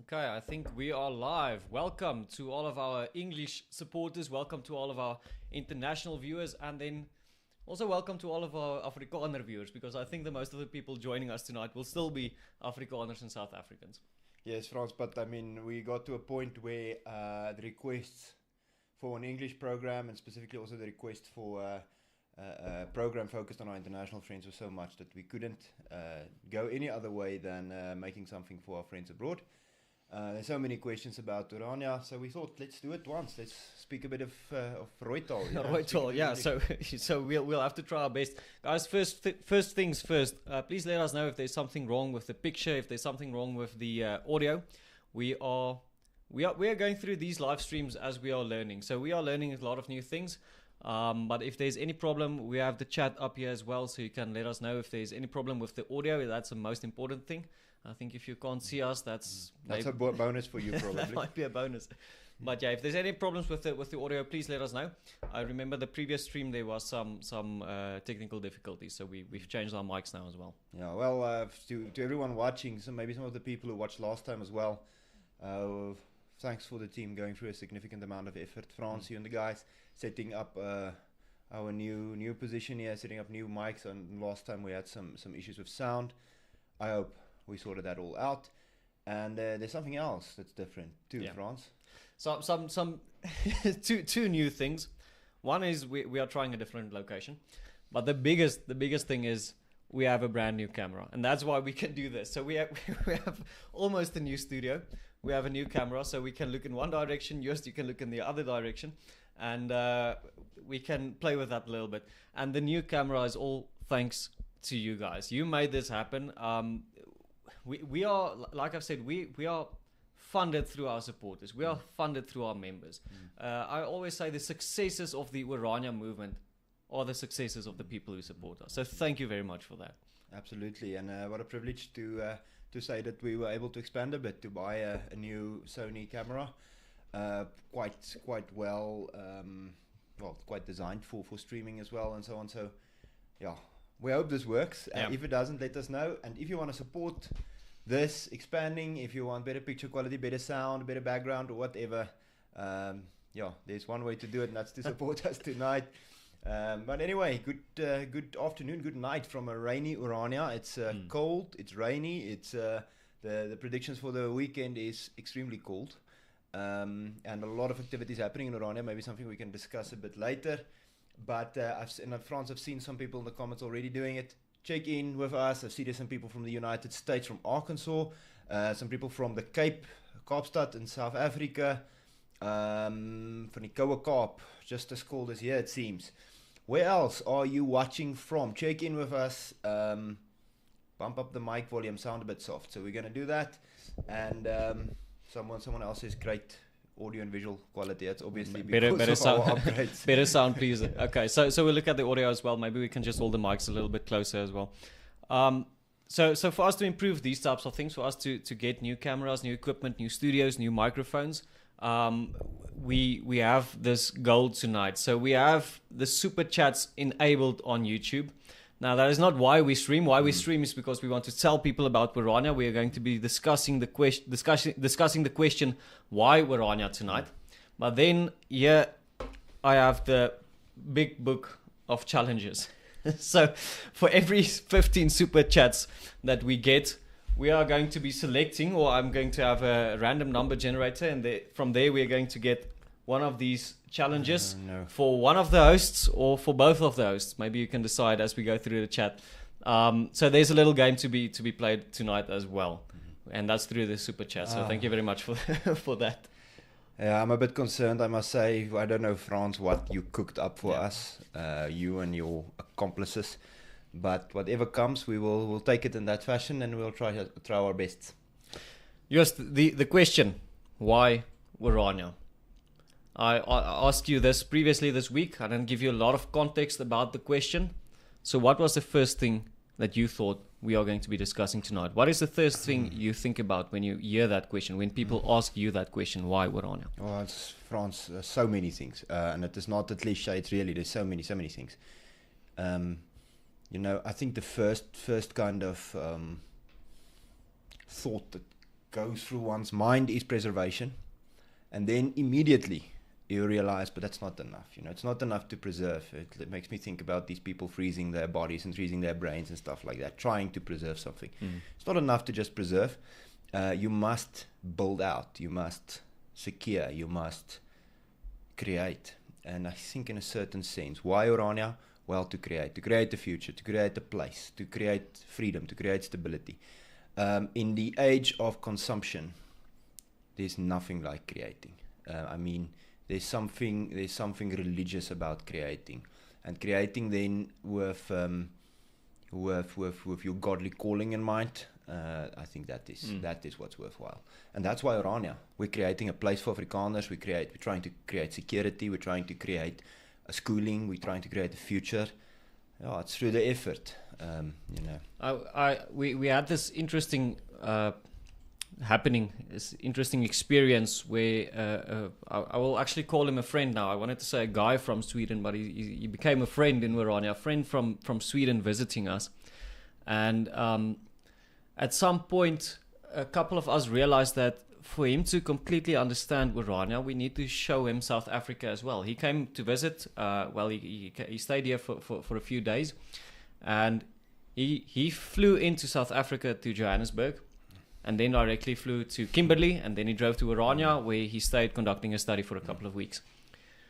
Okay, I think we are live. Welcome to all of our English supporters. Welcome to all of our international viewers. And then also welcome to all of our Afrikaner viewers, because I think the most of the people joining us tonight will still be Afrikaners and South Africans. Yes, Frans, but I mean, we got to a point where the requests for an English program, and specifically also the request for a program focused on our international friends, was so much that we couldn't go any other way than making something for our friends abroad. There's so many questions about Orania, so we thought, let's do it once. Let's speak a bit of Rooital. Rooital, yeah. So we'll have to try our best, guys. First things first. Please let us know if there's something wrong with the picture, if there's something wrong with the audio. We are going through these live streams as we are learning. So we are learning a lot of new things. But if there's any problem, we have the chat up here as well, so you can let us know if there's any problem with the audio. That's the most important thing. I think if you can't see us, that's a bonus for you, probably. That might be a bonus. But yeah, if there's any problems with the audio, please let us know. I remember the previous stream there was some technical difficulties, so we've changed our mics now as well. Yeah, well, to everyone watching, so maybe some of the people who watched last time as well, thanks for the team going through a significant amount of effort. Frans, you and the guys setting up our new position here, setting up new mics. And last time we had some issues with sound. I hope we sorted that all out. And there's something else that's different too, yeah. Frans. So some two new things. One is we are trying a different location, but the biggest thing is we have a brand new camera, and that's why we can do this. So we have almost a new studio. We have a new camera, so we can look in one direction. Just you can look in the other direction, and we can play with that a little bit. And the new camera is all thanks to you guys. You made this happen. We are, like I've said, we are funded through our supporters. We are funded through our members. I always say the successes of the Orania movement are the successes of the people who support us. So thank you very much for that. Absolutely, and what a privilege to say that we were able to expand a bit, to buy a new Sony camera, quite well, quite designed for streaming as well, and so on. So yeah, we hope this works. Yeah. If it doesn't, let us know. And if you want to support this expanding, if you want better picture quality, better sound, better background, or whatever, there's one way to do it, and that's to support us tonight. But anyway, good afternoon, good night from a rainy Orania. It's cold, it's rainy, it's the predictions for the weekend is extremely cold, and a lot of activities happening in Orania. Maybe something we can discuss a bit later. But I've seen some people in the comments already doing it. Check in with us. I see there's some people from the United States, from Arkansas, some people from the Cape, Kaapstad in South Africa, from the Kaap, just as cold as here it seems. Where else are you watching from? Check in with us. Bump up the mic volume, sound a bit soft. So we're going to do that. And someone else says great audio and visual quality. That's obviously better sound, upgrades. Better sound, please. Okay, so we'll look at the audio as well. Maybe we can just hold the mics a little bit closer as well. So for us to improve these types of things, for us to get new cameras, new equipment, new studios, new microphones, we have this goal tonight. So we have the super chats enabled on YouTube. Now, that is not why we stream. Why we stream is because we want to tell people about Orania. We are going to be discussing the question, why Orania tonight. But then, I have the big book of challenges. So for every 15 super chats that we get, we are going to be selecting, or I'm going to have a random number generator, and from there we are going to get one of these challenges for one of the hosts or for both of the hosts. Maybe you can decide as we go through the chat. So there's a little game to be played tonight as well, and that's through the super chat. So thank you very much for that. Yeah, I'm a bit concerned, I must say. I don't know, Frans, what you cooked up for us, you and your accomplices. But whatever comes, we'll take it in that fashion, and we'll try our best. Just the question, why Orania? I asked you this previously this week. I didn't give you a lot of context about the question. So what was the first thing that you thought we are going to be discussing tonight? What is the first thing you think about when you hear that question, when people ask you that question, why Orania? Well, it's Frans, so many things. And it is not a cliche, it's really, there's so many things. I think the first kind of thought that goes through one's mind is preservation, and then immediately you realize, but that's not enough. It's not enough to preserve. It makes me think about these people freezing their bodies and freezing their brains and stuff like that, trying to preserve something. It's not enough to just preserve. You must build out. You must secure. You must create. And I think in a certain sense, why Orania? Well, to create the future, to create a place, to create freedom, to create stability. In the age of consumption, there's nothing like creating. There's something religious about creating, and creating then with your godly calling in mind. I think that is what's worthwhile, and that's why Orania. We're creating a place for Afrikaners. We're trying to create security. We're trying to create a schooling. We're trying to create a future. Yeah, it's through the effort. We had this interesting this interesting experience where I will actually call him a friend now. I wanted to say a guy from Sweden, but he became a friend in Orania, a friend from Sweden visiting us. And at some point, a couple of us realized that for him to completely understand Orania, we need to show him South Africa as well. He came to visit. He stayed here for a few days, and he flew into South Africa to Johannesburg, and then directly flew to Kimberley, and then he drove to Orania, where he stayed conducting a study for a couple of weeks.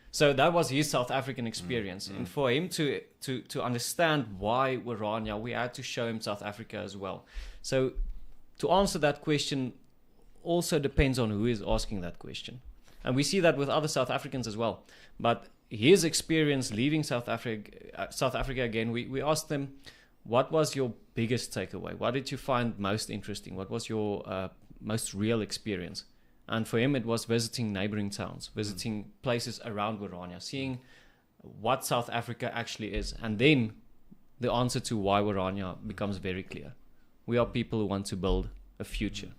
So that was his South African experience. And for him to understand why Orania, we had to show him South Africa as well. So to answer that question also depends on who is asking that question. And we see that with other South Africans as well. But his experience leaving South Africa again, we asked them, what was your biggest takeaway? What did you find most interesting? What was your most real experience? And for him, it was visiting neighboring towns, visiting places around Orania, seeing what South Africa actually is. And then the answer to why Orania becomes very clear. We are people who want to build a future.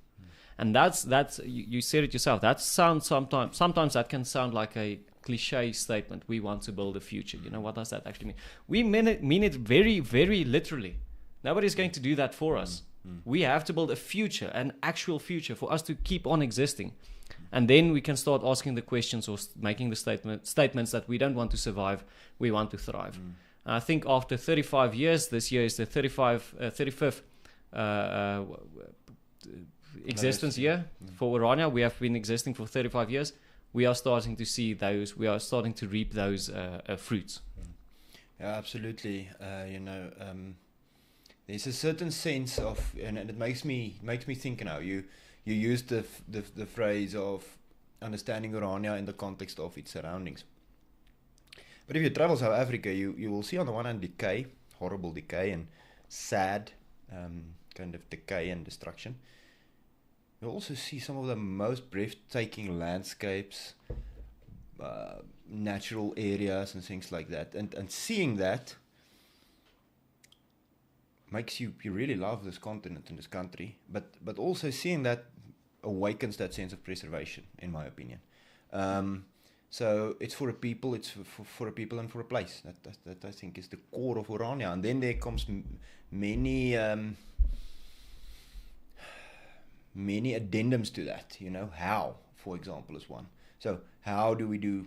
And that's you said it yourself. That sounds sometimes that can sound like a cliche statement. We want to build a future. What does that actually mean? We mean it very, very literally. Nobody's going to do that for us. We have to build a future, an actual future, for us to keep on existing. And then we can start asking the questions or making the statements that we don't want to survive, we want to thrive. And I think after 35 years, this year is the 35th existence year for Orania. We have been existing for 35 years. We are starting to see those, we are starting to reap those fruits. Yeah, absolutely. There's a certain sense of, and it makes me think now. You used the phrase of understanding Orania in the context of its surroundings. But if you travel South Africa, you will see on the one hand decay, horrible decay, and sad kind of decay and destruction. You'll also see some of the most breathtaking landscapes, natural areas and things like that. And seeing that makes you really love this continent and this country. But also seeing that awakens that sense of preservation, in my opinion. So it's for a people, it's for a people and for a place. That I think is the core of Orania. And then there comes many addendums to that. How, for example, is one. So how do we do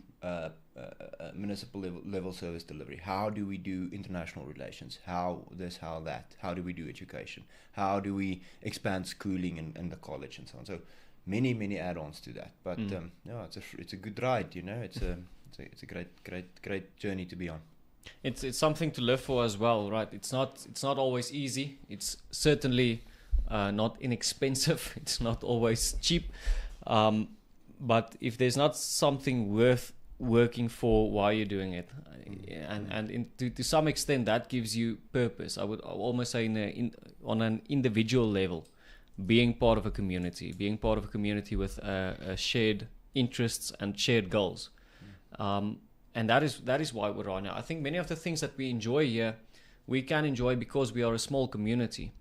municipal level service delivery? How do we do international relations? How this, how that? How do we do education? How do we expand schooling and the college and so on? So many add-ons to that. But it's a good ride. It's a great journey to be on. It's something to live for as well, right? It's not always easy. It's certainly not inexpensive. It's not always cheap. But if there's not something worth working for, why you're doing it, and to some extent that gives you purpose. I would almost say on an individual level, being part of a community with shared interests and shared goals, and that is why we're on now. I think many of the things that we enjoy here, we can enjoy because we are a small community.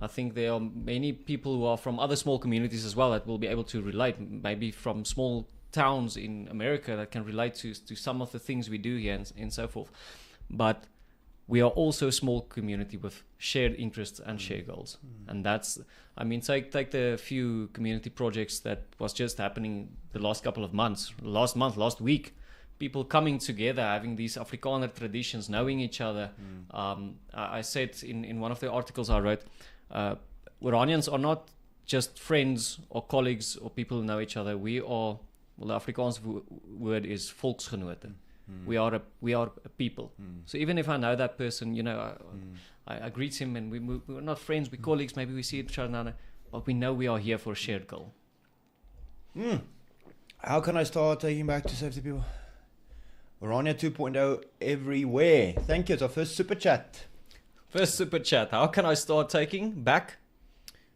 I think there are many people who are from other small communities as well that will be able to relate, maybe from small towns in America that can relate to some of the things we do here and so forth. But we are also a small community with shared interests and shared goals. And that's, I mean, take the few community projects that was just happening the last couple of months, last week, people coming together, having these Afrikaner traditions, knowing each other. I said in one of the articles I wrote, Oranians are not just friends or colleagues or people who know each other. We are, well, the Afrikaans word is volksgenoten. We are a people. So even if I know that person, you know, I greet him, and we're not friends, we're colleagues, maybe we see each other now, but we know we are here for a shared goal. How can I start taking back to save the people? Orania 2.0 everywhere. Thank you. It's our first super chat. First super chat. How can I start taking back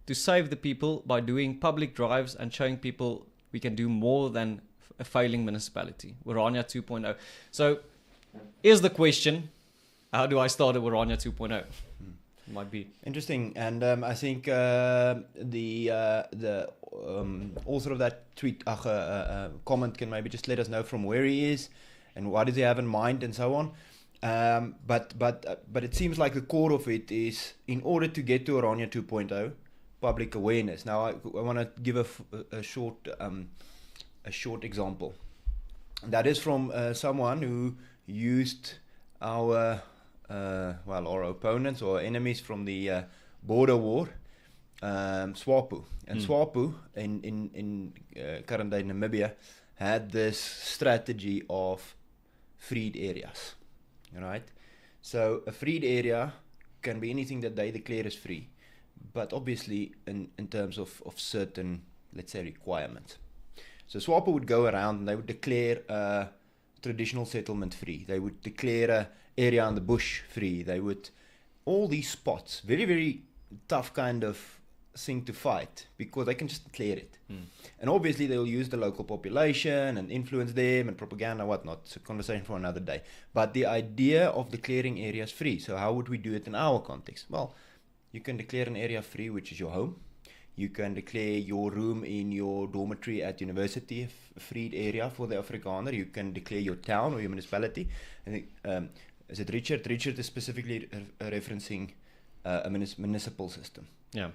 to save the people by doing public drives and showing people we can do more than a failing municipality? Orania 2.0. So here's the question. How do I start at Orania 2.0? Might be interesting. And I think the author of that tweet, comment, can maybe just let us know from where he is and what does he have in mind and so on. But it seems like the core of it is, in order to get to Orania 2.0, public awareness. Now I want to give a short example. That is from someone who used our opponents or enemies from the border war, SWAPO. And SWAPO in current day Namibia had this strategy of freed areas, right? So a freed area can be anything that they declare as free, but obviously in terms of certain, let's say, requirements. So SWAPO would go around and they would declare a traditional settlement free. They would declare a area on the bush free. They would, all these spots, very, very tough kind of thing to fight, because they can just declare it. And obviously they'll use the local population and influence them and propaganda and whatnot. It's a conversation for another day. But the idea of declaring areas free, so how would we do it in our context? Well, you can declare an area free, which is your home. You can declare your room in your dormitory at university a freed area for the Afrikaner. You can declare your town or your municipality. I think, is it Richard? Richard is specifically referencing a municipal system. Yeah.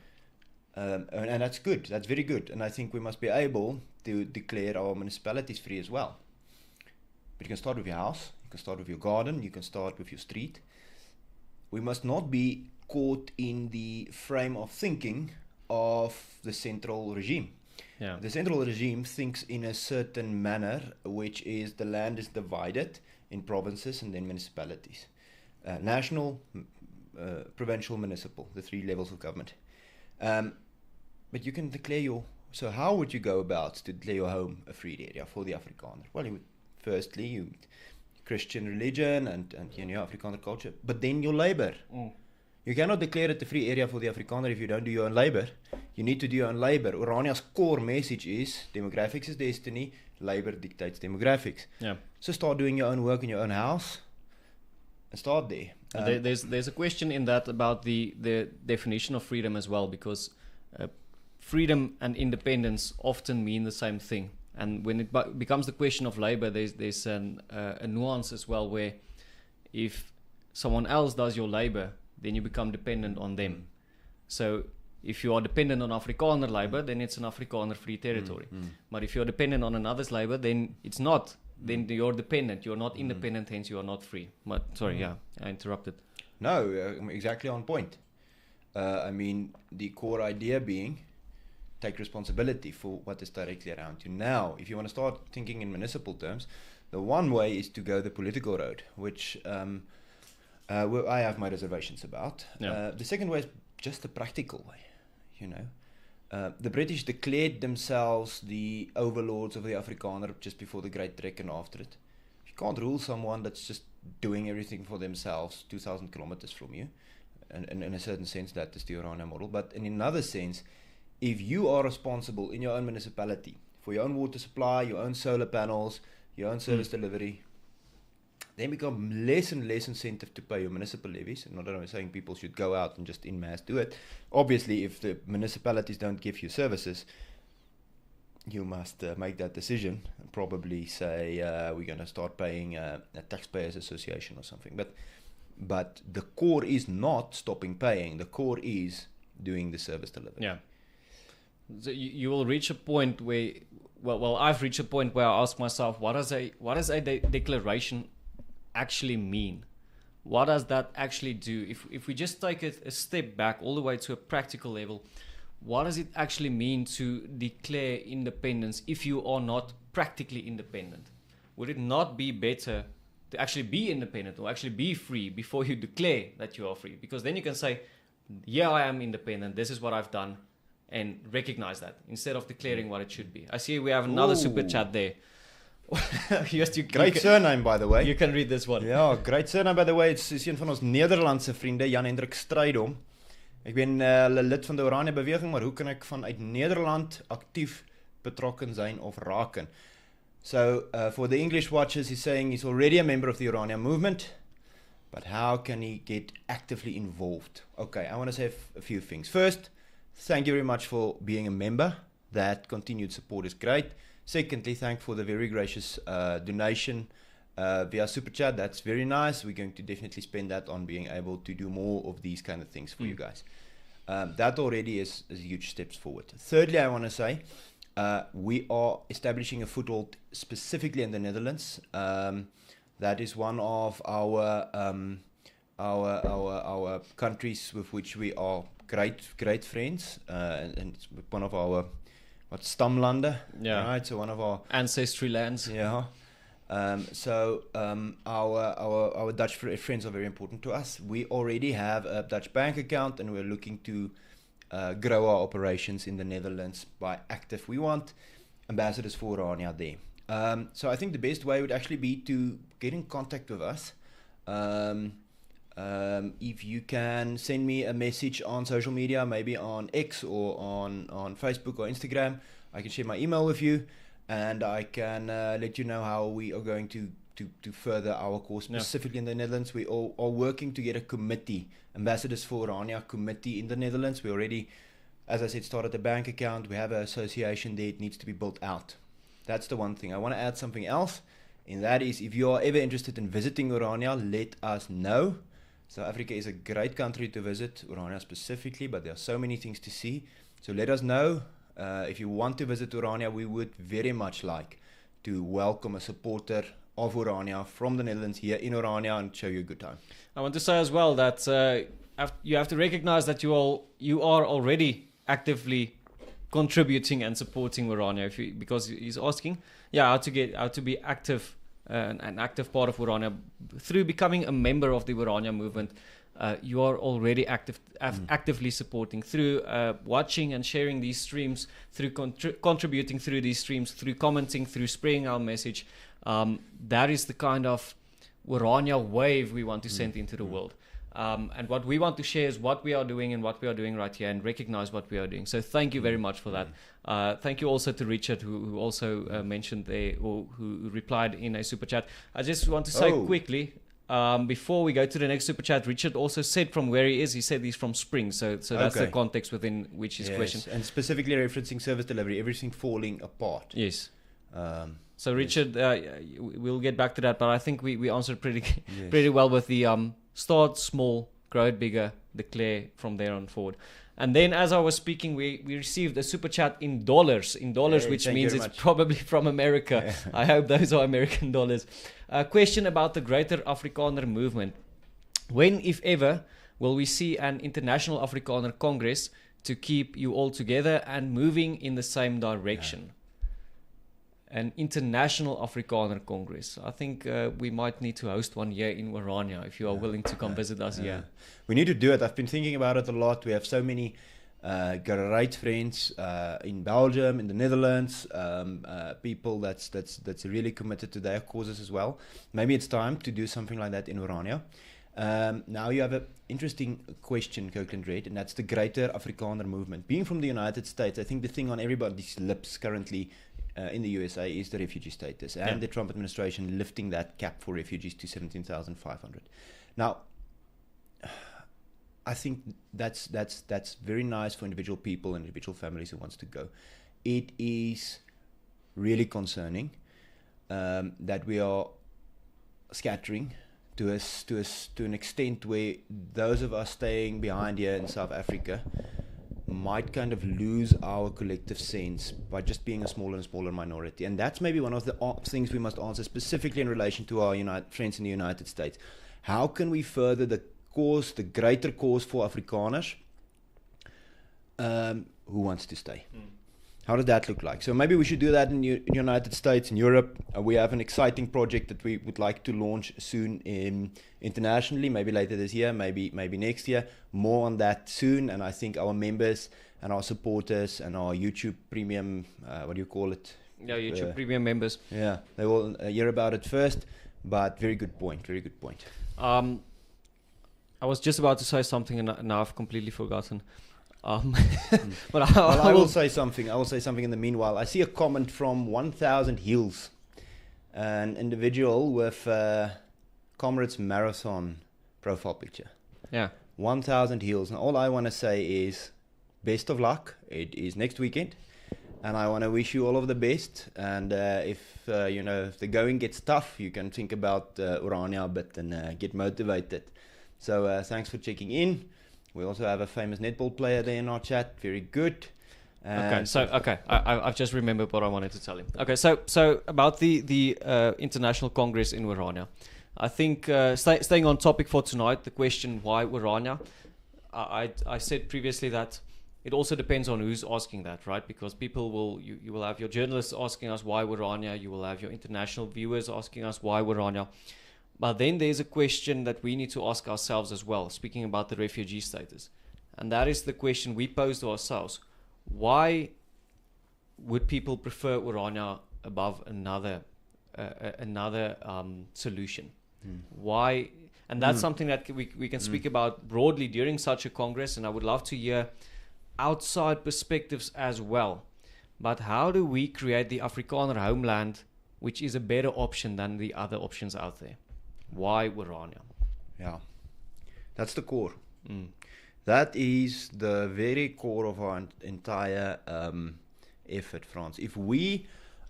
And that's good. That's very good. And I think we must be able to declare our municipalities free as well. But you can start with your house. You can start with your garden. You can start with your street. We must not be caught in the frame of thinking of the central regime. Yeah. The central regime thinks in a certain manner, which is the land is divided in provinces and then municipalities. National, provincial, municipal, the three levels of government. But you can declare your... So how would you go about to declare your home a freed area for the Afrikaner? Well, you would, firstly, you Christian religion and your Afrikaner culture, but then your labor. You cannot declare it a free area for the Afrikaner if you don't do your own labor. You need to do your own labor. Orania's core message is demographics is destiny, labor dictates demographics. Yeah. So start doing your own work in your own house and start there. There's a question in that about the definition of freedom as well, because freedom and independence often mean the same thing. And when it becomes the question of labor, there's a nuance as well, where if someone else does your labor, then you become dependent on them. So if you are dependent on Afrikaner labor, then it's an Afrikaner free territory. But if you're dependent on another's labor, then it's not. Then you're dependent. You're not independent, hence you are not free. But sorry, I interrupted. No, exactly on point. I mean, the core idea being take responsibility for what is directly around you. Now, if you want to start thinking in municipal terms, the one way is to go the political road, which I have my reservations about. Yeah. The second way is just the practical way, you know. The British declared themselves the overlords of the Afrikaner just before the Great Trek and after it. You can't rule someone that's just doing everything for themselves 2,000 kilometers from you. And in a certain sense, that is the Orania model. But in another sense, if you are responsible in your own municipality for your own water supply, your own solar panels, your own service delivery, then become less and less incentive to pay your municipal levies. And not that I'm saying people should go out and just in mass do it. Obviously, if the municipalities don't give you services, you must make that decision and probably say we're going to start paying a taxpayers association or something. But but the core is not stopping paying. The core is doing the service delivery. Yeah. So you will reach a point where, well, I've reached a point where I ask myself, what does a declaration actually mean? What does that actually do? If we just take it a step back all the way to a practical level, what does it actually mean to declare independence if you are not practically independent? Would it not be better to actually be independent or actually be free before you declare that you are free? Because then you can say, yeah, I am independent, this is what I've done, and recognize that instead of declaring what it should be. I see we have another super chat there. Yes, Great surname, by the way. You can read this one. Ja, great surname, by the way. It's een van ons Nederlandse vriende, Jan-Hendrik Strydom. Ek ben lid van die Orania beweging, maar hoe kan ek vanuit Nederland actief betrokken zijn of raken? So, for the English watchers, he's saying he's already a member of the Orania movement, but how can he get actively involved? Okay, I want to say a few things. First, thank you very much for being a member. That continued support is great. Secondly, thank for the very gracious donation via Super Chat. That's very nice. We're going to definitely spend that on being able to do more of these kind of things for you guys. That already is huge steps forward. Thirdly, I want to say we are establishing a foothold specifically in the Netherlands. That is one of our countries with which we are great friends, and it's one of our stamlanden, right? So one of our ancestry lands. Yeah. Our Dutch friends are very important to us. We already have a Dutch bank account, and we're looking to grow our operations in the Netherlands by active. We want ambassadors for Orania there. So I think the best way would actually be to get in contact with us. If you can send me a message on social media, maybe on X or on Facebook or Instagram, I can share my email with you, and I can let you know how we are going to further our course, specifically in the Netherlands. We all are working to get a committee, Ambassadors for Orania committee in the Netherlands. We already, as I said, started a bank account. We have an association there. It needs to be built out. That's the one thing. I want to add something else, and that is, if you are ever interested in visiting Orania, let us know. South Africa is a great country to visit, Orania specifically, but there are so many things to see. So let us know. If you want to visit Orania, we would very much like to welcome a supporter of Orania from the Netherlands here in Orania and show you a good time. I want to say as well that you have to recognize that you are already actively contributing and supporting Orania. Because he's asking, how to be active. An active part of Orania through becoming a member of the Orania movement. You are already actively supporting through watching and sharing these streams, through contributing through these streams, through commenting, through spreading our message. That is the kind of Orania wave we want to send into the world. And what we want to share is what we are doing and what we are doing right here, and recognize what we are doing. So thank you very much for that. Thank you also to Richard, who also mentioned there, or who replied in a super chat. I just want to say quickly, before we go to the next super chat, Richard also said from where he is. He said he's from Springs, so that's the context within which his question. And specifically referencing service delivery, everything falling apart. Yes. So Richard, we'll get back to that, but I think we answered pretty well with the start small, grow it bigger, declare from there on forward. And then, as I was speaking, we received a super chat in dollars, which means it's probably from America. Yeah. I hope those are American dollars. A question about the Greater Afrikaner movement. When, if ever, will we see an International Afrikaner Congress to keep you all together and moving in the same direction? Yeah. An International Afrikaner Congress. I think we might need to host one here in Orania if you are willing to come visit us here. We need to do it. I've been thinking about it a lot. We have so many great friends in Belgium, in the Netherlands, people that's really committed to their causes as well. Maybe it's time to do something like that in Orania. Now you have an interesting question, Kirkland Red, and that's the Greater Afrikaner movement. Being from the United States, I think the thing on everybody's lips currently in the USA is the refugee status, and the Trump administration lifting that cap for refugees to 17,500. Now, I think that's very nice for individual people and individual families who wants to go. It is really concerning that we are scattering to an extent where those of us staying behind here in South Africa might kind of lose our collective sense by just being a smaller and smaller minority. And that's maybe one of the things we must answer specifically in relation to our friends in the United States. How can we further the cause, the greater cause for Afrikaners who wants to stay? How does that look like? So maybe we should do that in the United States, in Europe. We have an exciting project that we would like to launch soon internationally, maybe later this year, maybe next year. More on that soon. And I think our members and our supporters and our YouTube premium, what do you call it? Yeah, YouTube premium members. Yeah, they will hear about it first. But very good point, very good point. I was just about to say something and now I've completely forgotten. But I will say something. I will say something in the meanwhile. I see a comment from 1000 Hills, an individual with Comrades Marathon profile picture. Yeah. 1000 Hills. And all I want to say is best of luck. It is next weekend. And I want to wish you all of the best. And if the going gets tough, you can think about Orania a bit and get motivated. So thanks for checking in. We also have a famous netball player there in our chat. Very good. I've just remembered what I wanted to tell him. Okay, so about the International Congress in Orania. I think staying on topic for tonight, the question why Orania. I said previously that it also depends on who's asking that, right? Because people you will have your journalists asking us why Orania. You will have your international viewers asking us why Orania. But then there's a question that we need to ask ourselves as well, speaking about the refugee status. And that is the question we pose to ourselves. Why would people prefer Orania above another solution? Why? And that's something that we can speak about broadly during such a Congress. And I would love to hear outside perspectives as well. But how do we create the Afrikaner homeland, which is a better option than the other options out there? Why Orania? Yeah, that's the core. That is the very core of our entire effort, Frans. If we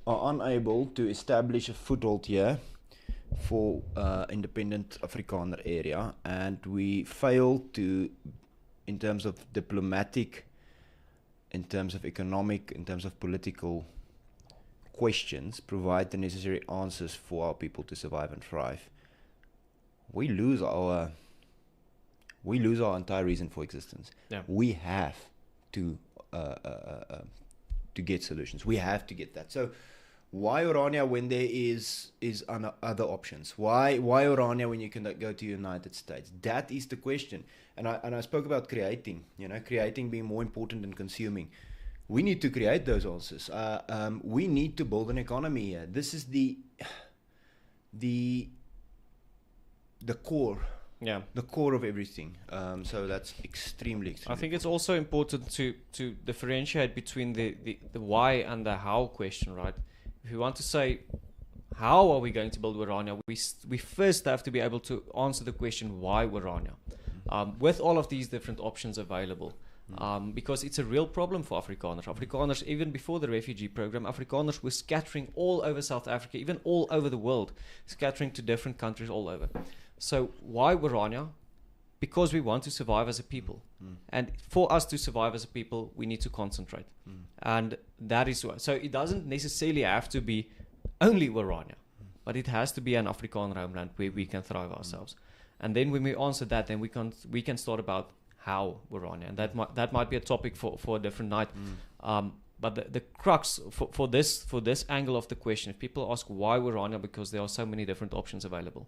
are unable to establish a foothold here for independent Afrikaner area, and we fail to, in terms of diplomatic, in terms of economic, in terms of political questions, provide the necessary answers for our people to survive and thrive, we lose our entire reason for existence. Yeah. We have to get solutions. We have to get that. So why Orania when there is other options? Why Orania when you can go to the United States? That is the question. And I spoke about creating being more important than consuming. We need to create those answers. We need to build an economy here. This is the core. Yeah, the core of everything. So that's extremely. I think it's also important to differentiate between the why and the how question, right? If you want to say how are we going to build Orania, we first have to be able to answer the question why Orania, with all of these different options available. Because it's a real problem for Afrikaners. Afrikaners, even before the refugee program, Afrikaners were scattering all over South Africa, even all over the world, scattering to different countries all over. So why Orania? Because we want to survive as a people. And for us to survive as a people, we need to concentrate. And that is why. So it doesn't necessarily have to be only Orania, but it has to be an Afrikaner homeland where we can thrive ourselves. And then when we answer that, then we can start about how Orania. And that might be a topic for a different night. But the crux for this angle of the question, if people ask why Orania, because there are so many different options available.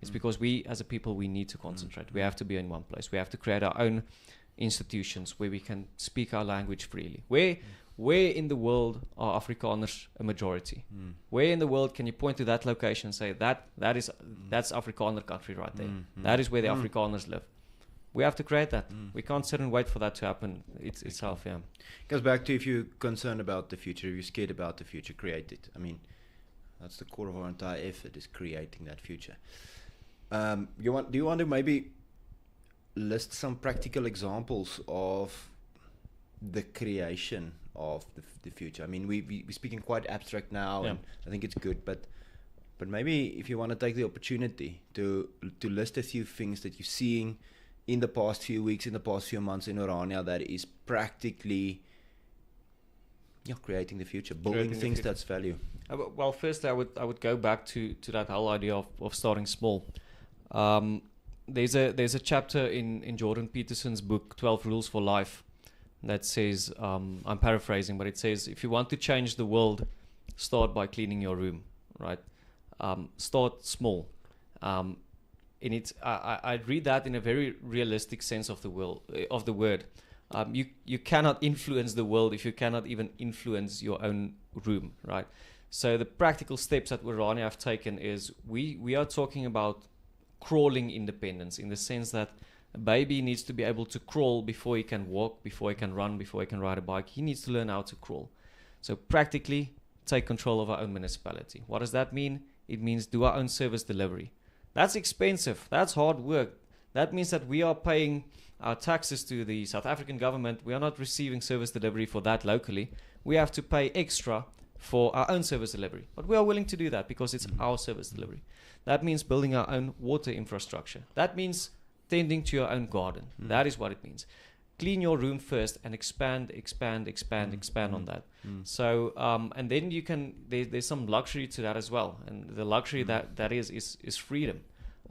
It's because we, as a people, we need to concentrate. We have to be in one place. We have to create our own institutions where we can speak our language freely. Where in the world are Afrikaners a majority? Where in the world can you point to that location and say that's Afrikaner country right there? That is where the Afrikaners live. We have to create that. We can't sit and wait for that to happen itself. Yeah. Goes back to if you're concerned about the future, if you're scared about the future, create it. I mean, that's the core of our entire effort, is creating that future. Do you want to maybe list some practical examples of the creation of the future? I mean, we're speaking quite abstract now, and I think it's good, but But maybe if you want to take the opportunity to list a few things that you're seeing in the past few weeks, in the past few months in Orania that is practically creating the future, building things that's value. Well, firstly, I would go back to that whole idea of starting small. There's a chapter in Jordan Peterson's book 12 Rules for Life that says, I'm paraphrasing, but it says, if you want to change the world, start by cleaning your room, right? Start small. And I read that in a very realistic sense of the word. You cannot influence the world if you cannot even influence your own room, right? So the practical steps that Orania have taken is we are talking about crawling independence, in the sense that a baby needs to be able to crawl before he can walk, before he can run, before he can ride a bike. He needs to learn how to crawl. So practically take control of our own municipality. What does that mean? It means do our own service delivery. That's expensive. That's hard work. That means that we are paying our taxes to the South African government. We are not receiving service delivery for that locally. We have to pay extra for our own service delivery. But we are willing to do that because it's our service delivery. That means building our own water infrastructure. That means tending to your own garden. That is what it means. Clean your room first and expand on that. So, and then you can, there's some luxury to that as well. And the luxury that is freedom.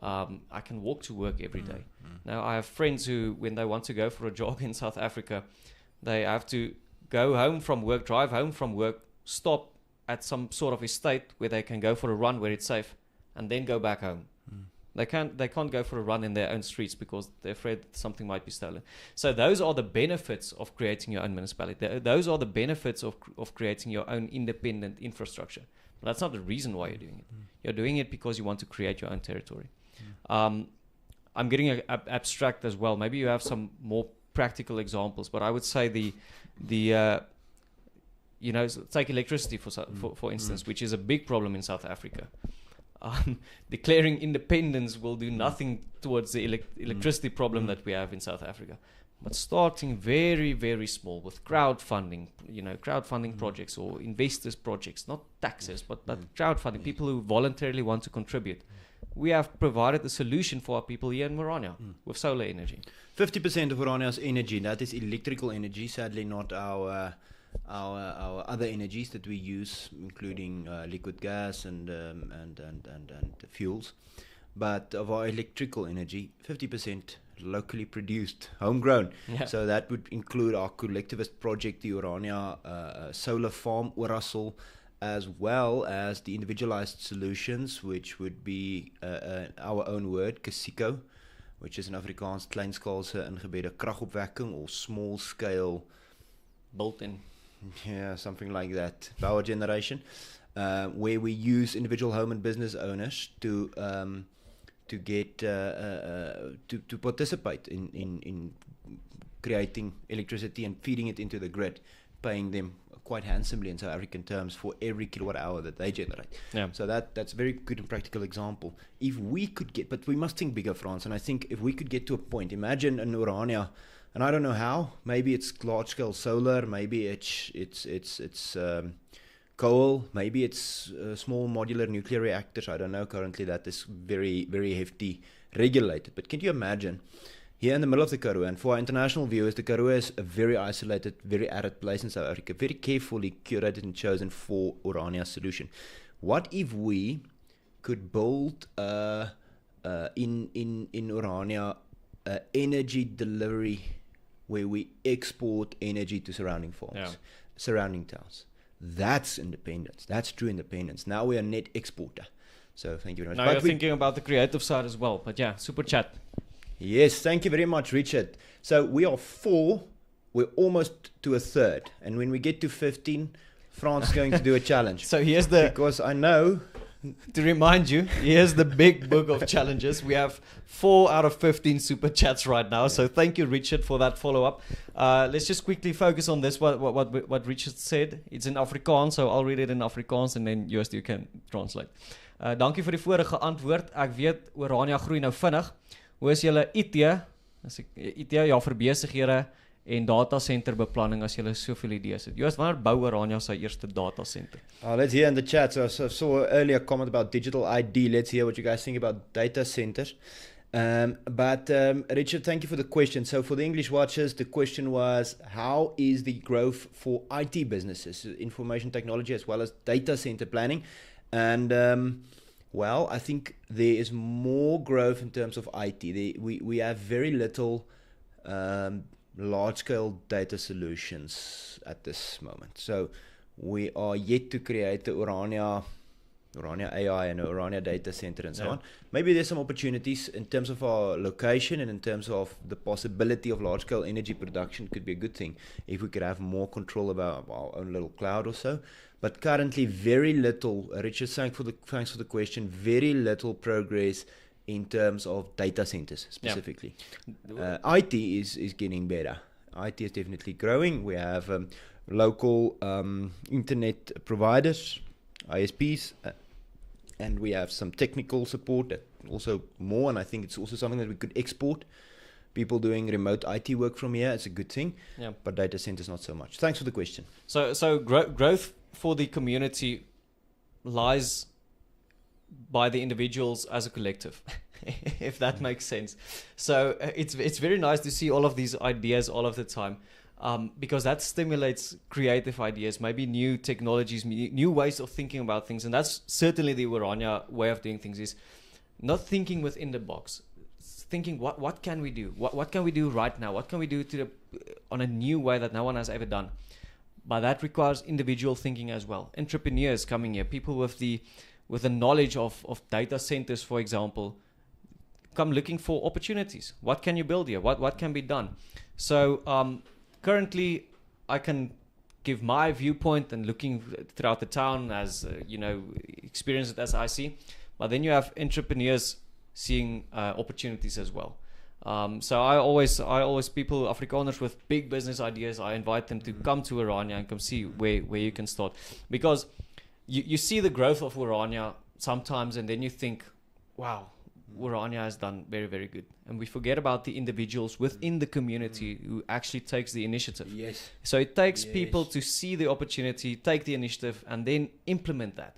I can walk to work every day. Now, I have friends who, when they want to go for a jog in South Africa, they have to go home from work, drive home from work, stop at some sort of estate where they can go for a run where it's safe, and then go back home. They can't go for a run in their own streets because they're afraid something might be stolen. So those are the benefits of creating your own municipality. Those are the benefits of creating your own independent infrastructure. But that's not the reason why you're doing it. You're doing it because you want to create your own territory. I'm getting abstract as well. Maybe you have some more practical examples, but I would say take electricity for instance, which is a big problem in South Africa. Declaring independence will do nothing towards the electricity problem that we have in South Africa. But starting very, very small with crowdfunding, projects or investors projects, not taxes, but crowdfunding, people who voluntarily want to contribute. We have provided the solution for our people here in Orania with solar energy. 50% of Orania's energy, that is electrical energy, sadly not our other energies that we use, including liquid gas and fuels. But of our electrical energy, 50% locally produced, homegrown. Yeah. So that would include our collectivist project, the Orania solar farm, Orasol, as well as the individualized solutions, which would be our own word, Kasiko, which is in Afrikaans kleinskaalse ingebedde kragopwekking or small scale built-in. Yeah, something like that. Power generation, where we use individual home and business owners to get to participate in creating electricity and feeding it into the grid, paying them quite handsomely in South African terms for every kilowatt hour that they generate. Yeah. So that's a very good and practical example. If we could get, but we must think bigger, Frans, and I think if we could get to a point, imagine an Orania, and I don't know how, maybe it's large-scale solar, maybe it's coal, maybe it's small modular nuclear reactors, I don't know, currently that is very, very hefty regulated. But can you imagine, here in the middle of the Karoo, and for our international viewers, the Karoo is a very isolated, very arid place in South Africa, very carefully curated and chosen for Orania's solution. What if we could build in Orania energy delivery where we export energy to surrounding farms, surrounding towns? That's independence. That's true independence. Now we are net exporter. So thank you very much. Now you're thinking about the creative side as well. But yeah, super chat. Yes, thank you very much, Richard. So we are 4. We're almost to a third. And when we get to 15, France is going to do a challenge. So here's the... Because I know... To remind you, here's the big book of challenges. We have 4 out of 15 super chats right now. So thank you, Richard, for that follow-up. Let's just quickly focus on this, what Richard said. It's in Afrikaans, so I'll read it in Afrikaans and then Joost, you can translate. Dankie vir die vorige antwoord. Ek weet Orania groei nou vinnig. Hoe is julle IT? IT, ja, vir besighede en data center beplanning as jy soveel idees het. Joos, wanneer bou Orania sy eerste data center? Let's hear in the chat. So I saw earlier a comment about digital ID. Let's hear what you guys think about data centers. Richard, thank you for the question. So for the English watchers, the question was, how is the growth for IT businesses, information technology as well as data center planning? And well, I think there is more growth in terms of IT. We have very little large-scale data solutions at this moment. So we are yet to create the Orania AI and Orania data center and so on. Maybe there's some opportunities in terms of our location and in terms of the possibility of large-scale energy production. Could be a good thing if we could have more control about our own little cloud or so. But currently, very little. Richard, thanks for the question. Very little progress in terms of data centers specifically. IT is getting better. IT is definitely growing. We have local internet providers, ISPs, and we have some technical support, also more, and I think it's also something that we could export. People doing remote IT work from here, it's a good thing, but data centers not so much. Thanks for the question. So growth for the community lies by the individuals as a collective, if that makes sense. So it's very nice to see all of these ideas all of the time. Because that stimulates creative ideas, maybe new technologies, new ways of thinking about things. And that's certainly the Orania way of doing things, is not thinking within the box, thinking what can we do? What can we do right now? What can we do on a new way that no one has ever done? But that requires individual thinking as well. Entrepreneurs coming here, people with the knowledge of data centers, for example, come looking for opportunities. What can you build here? What can be done? So currently, I can give my viewpoint and looking throughout the town as, experience it as I see. But then you have entrepreneurs seeing opportunities as well. So I always people, Afrikaners with big business ideas, I invite them to come to Orania and come see where you can start. Because you see the growth of Orania sometimes, and then you think, wow, Orania has done very, very good. And we forget about the individuals within the community who actually takes the initiative. Yes. So it takes people to see the opportunity, take the initiative, and then implement that.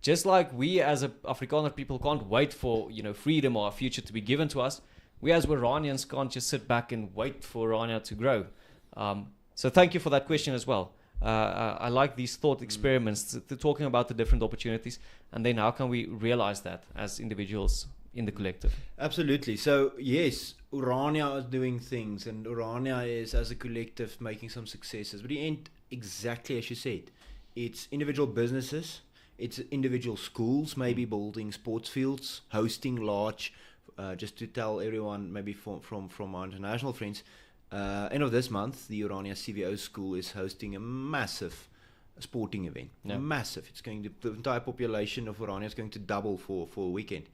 Just like we as Afrikaner people can't wait for freedom or a future to be given to us, we as Oranians can't just sit back and wait for Orania to grow. So thank you for that question as well. I like these thought experiments, talking about the different opportunities, and then how can we realize that as individuals in the collective? Absolutely. So yes, Orania is doing things, and Orania is as a collective making some successes, but it ain't exactly as you said. It's individual businesses, it's individual schools, maybe building sports fields, hosting large, just to tell everyone, maybe from our international friends, end of this month, the Orania CVO school is hosting a massive sporting event. Massive. It's going to, the entire population of Orania is going to double for a weekend.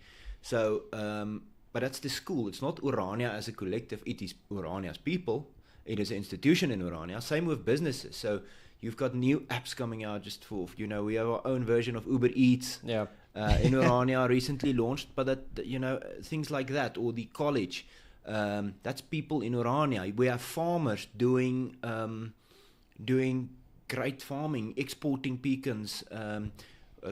So, but that's the school. It's not Orania as a collective. It is Orania's people. It is an institution in Orania. Same with businesses. So you've got new apps coming out just for, we have our own version of Uber Eats. Yeah. In Orania recently launched, but that, things like that, or the college. That's people in Orania. We have farmers doing great farming, exporting pecans,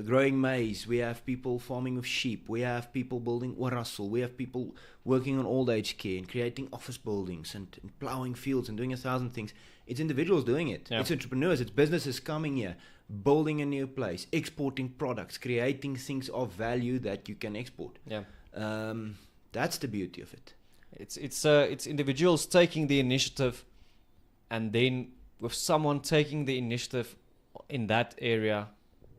growing maize. We have people farming with sheep. We have people building orasol. We have people working on old age care and creating office buildings and plowing fields and doing 1,000 things. It's individuals doing it. Yeah. It's entrepreneurs. It's businesses coming here, building a new place, exporting products, creating things of value that you can export. Yeah. That's the beauty of it. It's individuals taking the initiative, and then with someone taking the initiative in that area,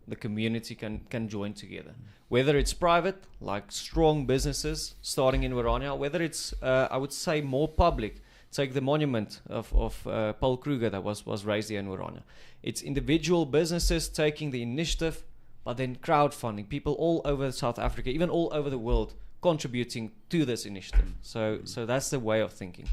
the community can join together. Whether it's private, like strong businesses starting in Orania, whether it's I would say more public. Take the monument of Paul Kruger that was raised here in Orania. It's individual businesses taking the initiative, but then crowdfunding, people all over South Africa, even all over the world, contributing to this initiative. So that's the way of thinking.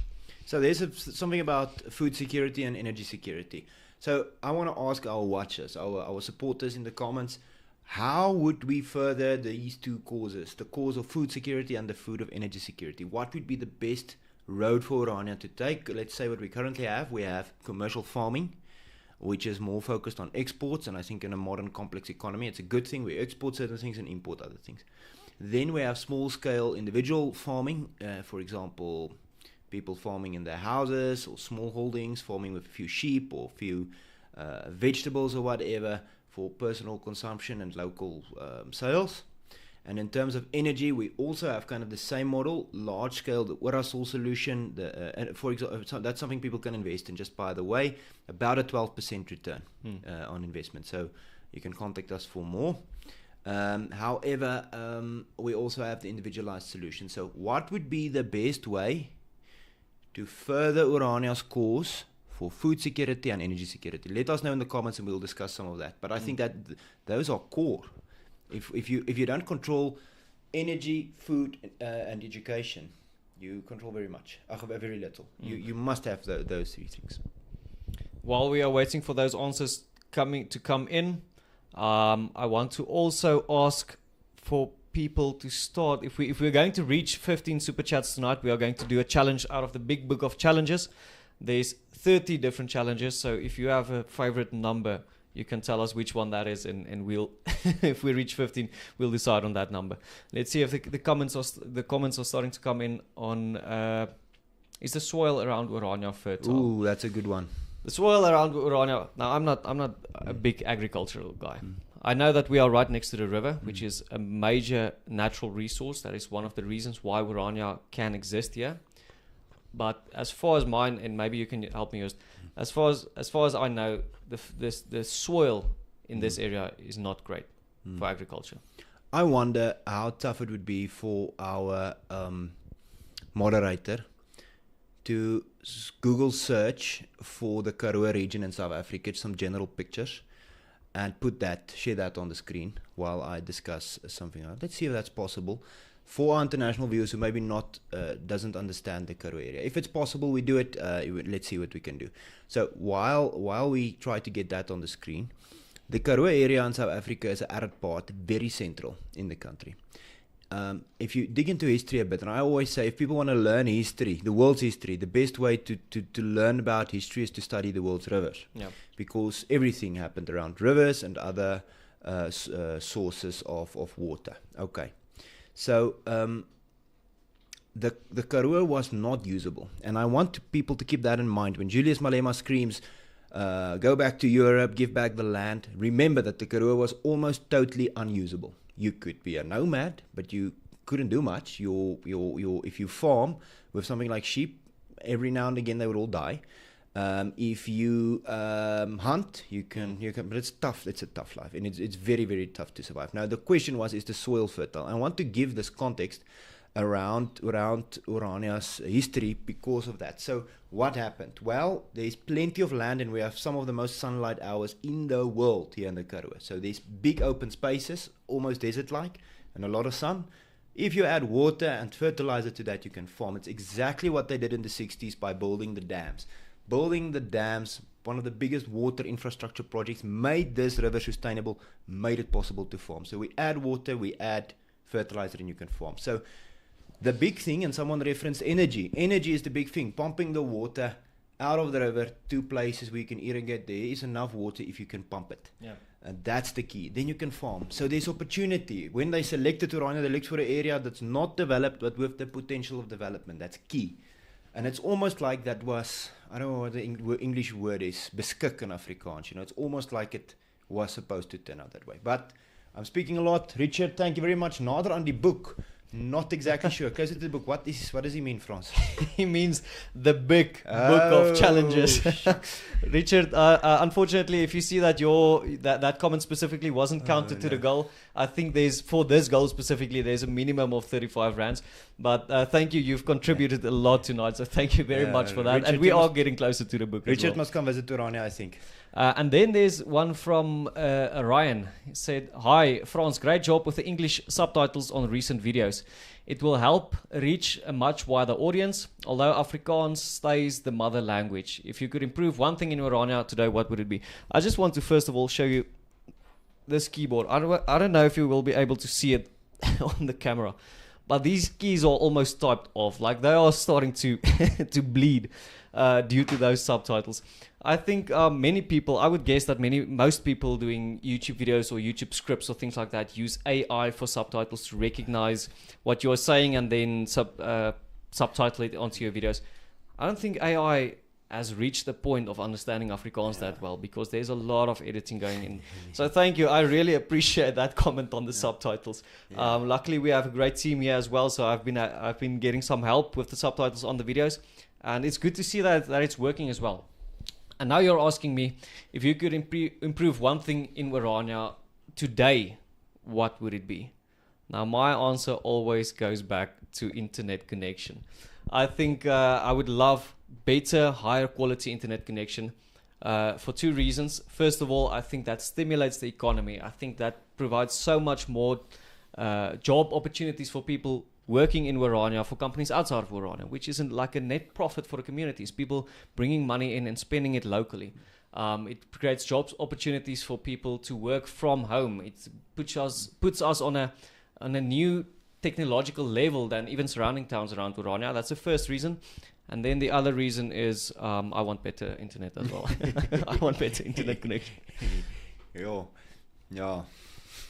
So there's something about food security and energy security. So I want to ask our watchers, our supporters in the comments, how would we further these two causes, the cause of food security and the food of energy security? What would be the best road for Orania to take. Let's say what we currently have. We have commercial farming, which is more focused on exports, and I think in a modern complex economy, it's a good thing. We export certain things and import other things. Then we have small-scale individual farming, for example, people farming in their houses or small holdings, farming with a few sheep or a few vegetables or whatever for personal consumption and local sales. And in terms of energy, we also have kind of the same model, large scale, the Orasol solution. For example, that's something people can invest in, just by the way, about a 12% return on investment. So you can contact us for more. However, we also have the individualized solution. So what would be the best way to further Orania's cause for food security and energy security? Let us know in the comments and we'll discuss some of that. But I think that those are core. If you don't control energy, food, and education, you control very much, very little. You must have those three things. While we are waiting for those answers to come in, I want to also ask for people to start. If we're going to reach 15 super chats tonight, we are going to do a challenge out of the big book of challenges. There's 30 different challenges, so if you have a favorite number, you can tell us which one that is, and we'll, if we reach 15, we'll decide on that number. Let's see if the comments are starting to come in on. Is the soil around Orania fertile? Ooh, that's a good one. The soil around Orania. Now, I'm not a big agricultural guy. I know that we are right next to the river, which is a major natural resource. That is one of the reasons why Orania can exist here. But as far as mine, and maybe you can help me, as far as I know, the soil in this area is not great for agriculture. I wonder how tough it would be for our moderator to Google search for the Karoo region in South Africa, some general pictures, and share that on the screen while I discuss something else. Let's see if that's possible for our international viewers who maybe doesn't understand the Karoo area. If it's possible, we do it. Let's see what we can do. So while we try to get that on the screen, the Karoo area in South Africa is an arid part, very central in the country. If you dig into history a bit, and I always say, if people want to learn history, the world's history, the best way to learn about history is to study the world's rivers. Yeah. Because everything happened around rivers and other sources of water. Okay. So the Karoo was not usable. And I want people to keep that in mind. When Julius Malema screams, go back to Europe, give back the land, remember that the Karoo was almost totally unusable. You could be a nomad, but you couldn't do much. If you farm with something like sheep, every now and again they would all die. If you hunt, you can, but it's tough. It's a tough life, and it's very, very tough to survive. Now the question was, is the soil fertile? I want to give this context around Orania's history because of that. So what happened? Well, there's plenty of land, and we have some of the most sunlight hours in the world here in the Karoo. So there's big open spaces, almost desert-like, and a lot of sun. If you add water and fertilizer to that, you can farm. It's exactly what they did in the 60s by building the dams. Building the dams, one of the biggest water infrastructure projects, made this river sustainable, made it possible to farm. So we add water, we add fertilizer, and you can farm. So the big thing, and someone referenced energy. Energy is the big thing. Pumping the water out of the river to places where you can irrigate. There is enough water if you can pump it. Yeah. And that's the key. Then you can farm. So there's opportunity. When they selected Orania, they looked for an area that's not developed, but with the potential of development. That's key. And it's almost like that was, I don't know what the English word is, beskik in Afrikaans. It's almost like it was supposed to turn out that way. But I'm speaking a lot. Richard, thank you very much. Nader on the book. Not exactly sure. Closer to the book. What does he mean, Frans? He means the big book of challenges. Richard, unfortunately, if you see that that comment specifically wasn't counted to the goal, I think for this goal specifically, there's a minimum of 35 rands. But thank you. You've contributed a lot tonight, so thank you very much for that. Richard, and we are getting closer to the book. Richard must come visit Orania, I think. And then there's one from Ryan. He said, "Hi, Frans, great job with the English subtitles on recent videos. It will help reach a much wider audience, although Afrikaans stays the mother language. If you could improve one thing in Orania today, what would it be?" I just want to first of all show you this keyboard. I don't know if you will be able to see it on the camera, but these keys are almost typed off. Like they are starting to to bleed due to those subtitles. I think many people, I would guess that most people doing YouTube videos or YouTube scripts or things like that use AI for subtitles to recognize what you're saying and then subtitle it onto your videos. I don't think AI has reached the point of understanding Afrikaans that well, because there's a lot of editing going in. So thank you. I really appreciate that comment on the subtitles. Luckily, we have a great team here as well. So I've been getting some help with the subtitles on the videos, and it's good to see that it's working as well. And now you're asking me if you could improve one thing in Orania today, what would it be? Now my answer always goes back to internet connection. I think I would love better, higher quality internet connection for two reasons. First of all, I think that stimulates the economy. I think that provides so much more job opportunities for people working in Orania, for companies outside of Orania, which isn't like a net profit for the communities. People bringing money in and spending it locally. It creates jobs opportunities for people to work from home. It puts us on a new technological level than even surrounding towns around Orania. That's the first reason. And then the other reason is I want better internet as well. I want better internet connection. Yeah.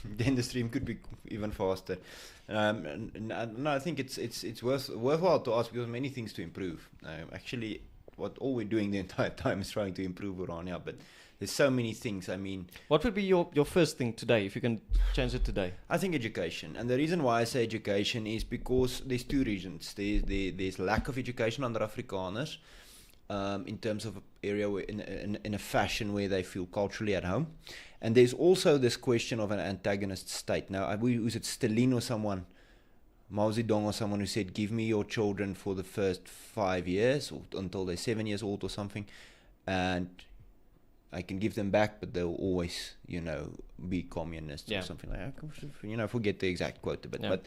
Then the stream could be even faster. No, I think it's worthwhile to ask because many things to improve. Actually, all we're doing the entire time is trying to improve Orania, but there's so many things. I mean, what would be your first thing today if you can change it today? I think education, and the reason why I say education is because there's two reasons. There's lack of education under Afrikaners in terms of area where, in a fashion where they feel culturally at home. And there's also this question of an antagonist state. Now, was it Stalin or someone, Mao Zedong or someone who said, give me your children for the first 5 years or until they're 7 years old or something, and I can give them back, but they'll always, be communists or something like that. Forget the exact quote a bit. Yeah.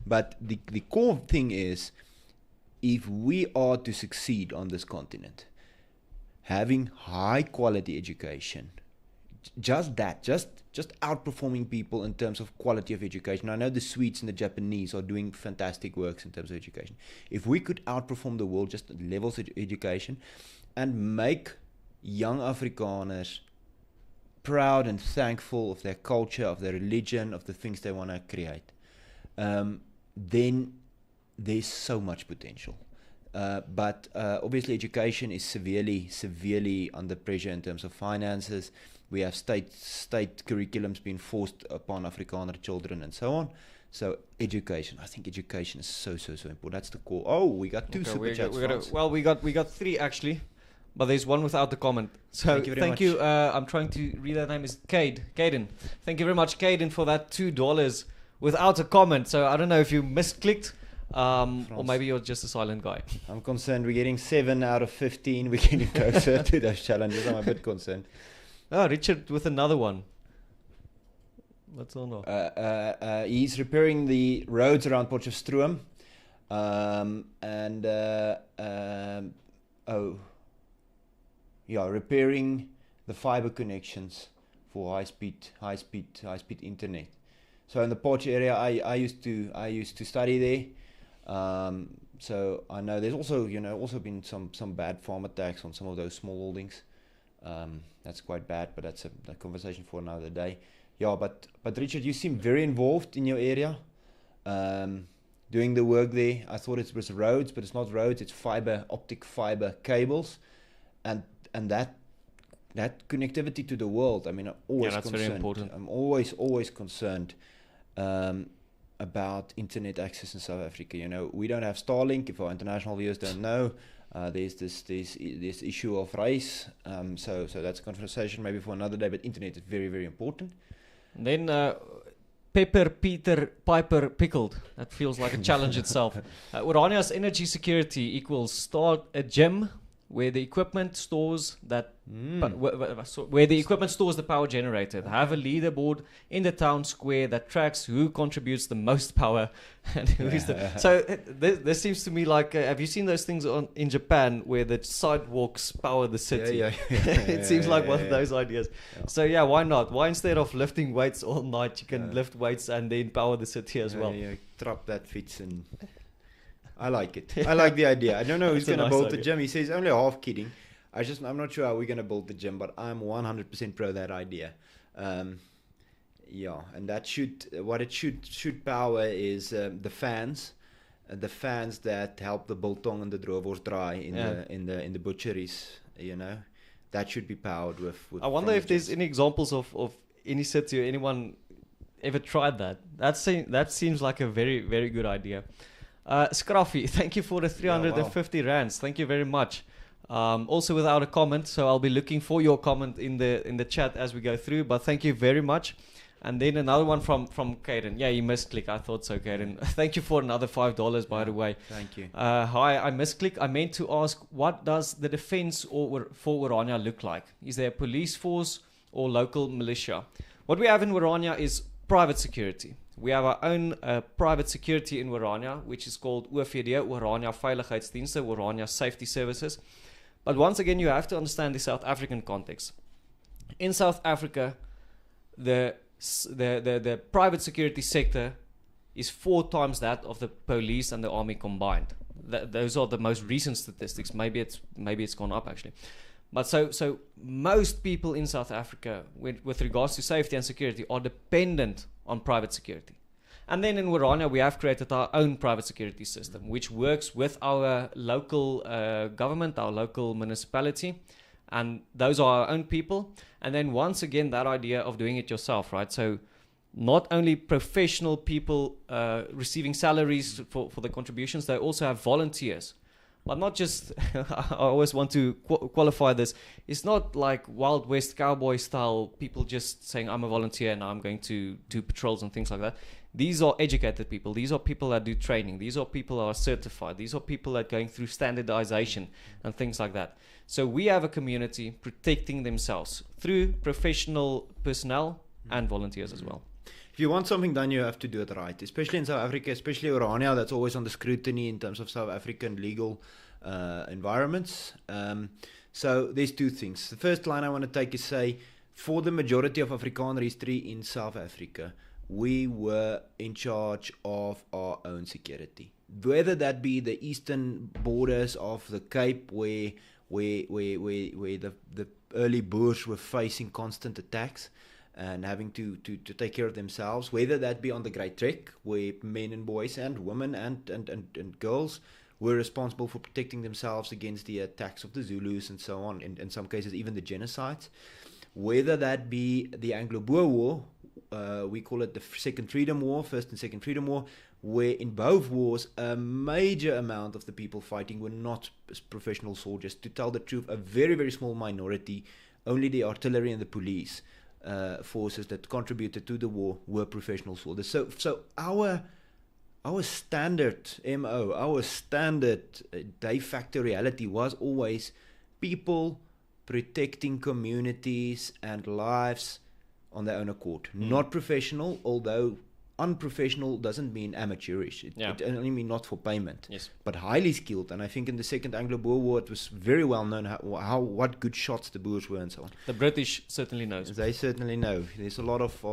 But the core thing is, if we are to succeed on this continent, having high quality education, just outperforming people in terms of quality of education. I know the Swedes and the Japanese are doing fantastic works in terms of education. If we could outperform the world just at levels of education and make young Afrikaners proud and thankful of their culture, of their religion, of the things they want to create, then there's so much potential. But obviously education is severely under pressure in terms of finances. We have state curriculums being forced upon Afrikaner children and so on. So education, I think education is so important. That's the core. Oh, we got two super chats. We got three actually, but there's one without the comment. So thank you. I'm trying to read that name is Caden. Thank you very much, Caden, for that $2 without a comment. So I don't know if you misclicked. Or maybe you're just a silent guy. I'm concerned. We're getting 7 out of 15. We're getting closer to those challenges. I'm a bit concerned. Oh, Richard with another one. What's on? He's repairing the roads around Potchefstroom. Repairing the fiber connections for high speed internet. So in the Potch area, I used to study there. So I know there's also been some bad farm attacks on some of those small holdings. That's quite bad, but that's a conversation for another day. Yeah, but Richard, you seem very involved in your area, doing the work there. I thought it was roads, but it's not roads. It's optic fiber cables, and that connectivity to the world. I mean, I'm always that's concerned. very important. I'm always concerned about internet access in South Africa. We don't have Starlink. If our international viewers don't know, there's this issue of race. So that's a conversation maybe for another day. But internet is very, very important. And then Pepper Peter Piper Pickled. That feels like a challenge itself. Orania's energy security equals start a gym where the equipment stores that, where the equipment stores the power generated. Have a leaderboard in the town square that tracks who contributes the most power and who is the. So this seems to me like, have you seen those things in Japan where the sidewalks power the city? It seems like one of those ideas. Yeah. So yeah, why not? Why instead of lifting weights all night, you can lift weights and then power the city as well? Drop that fits and. I like it. I like the idea. I don't know who's going to build the gym. He says only half kidding. I'm not sure how we're going to build the gym, but I'm 100% pro that idea. And that what it should power is the fans that help the biltong and the droewors dry in the butcheries. That should be powered with I wonder if there's any examples of any city or anyone ever tried that. That seems like a very, very good idea. Scruffy, thank you for the 350 rands. Thank you very much. Also without a comment, so I'll be looking for your comment in the chat as we go through. But thank you very much. And then another one from Caden. Yeah, you misclick. I thought so, Caden. Thank you for another $5, by the way. Thank you. Hi, I misclick. I meant to ask, what does the defense for Orania look like? Is there a police force or local militia? What we have in Orania is private security. We have our own private security in Orania, which is called OVD, Orania Veiligheidsdienste, Orania Safety Services. But once again, you have to understand the South African context. In South Africa, the private security sector is 4 times that of the police and the army combined. Those are the most recent statistics. Maybe it's gone up actually. But so most people in South Africa, with regards to safety and security, are dependent on private security. And then in Orania, we have created our own private security system, which works with our local government, our local municipality, and those are our own people. And then once again, that idea of doing it yourself, right? So not only professional people receiving salaries for the contributions, they also have volunteers. But not just, I always want to qualify this, it's not like Wild West cowboy style, people just saying, I'm a volunteer and I'm going to do patrols and things like that. These are educated people. These are people that do training. These are people that are certified. These are people that are going through standardization and things like that. So we have a community protecting themselves through professional personnel and volunteers as well. If you want something done, you have to do it right, especially in South Africa, especially Orania, that's always under scrutiny in terms of South African legal environments. So there's 2 things. The first line I want to take is say, for the majority of Afrikaner history in South Africa, we were in charge of our own security. Whether that be the eastern borders of the Cape, where the early Boers were facing constant attacks, and having to take care of themselves, whether that be on the Great Trek, where men and boys and women and girls were responsible for protecting themselves against the attacks of the Zulus and so on, in some cases even the genocides, whether that be the Anglo-Boer War, we call it the Second Freedom War, First and Second Freedom War, where in both wars a major amount of the people fighting were not professional soldiers. To tell the truth, a very, very small minority, only the artillery and the police forces that contributed to the war were professional soldiers. So our standard MO, our standard de facto reality was always people protecting communities and lives on their own accord. Not professional, although unprofessional doesn't mean amateurish. It only means not for payment. Yes. But highly skilled. And I think in the Second Anglo-Boer War, it was very well known what good shots the Boers were and so on. The British certainly knows. They certainly know. There's a lot of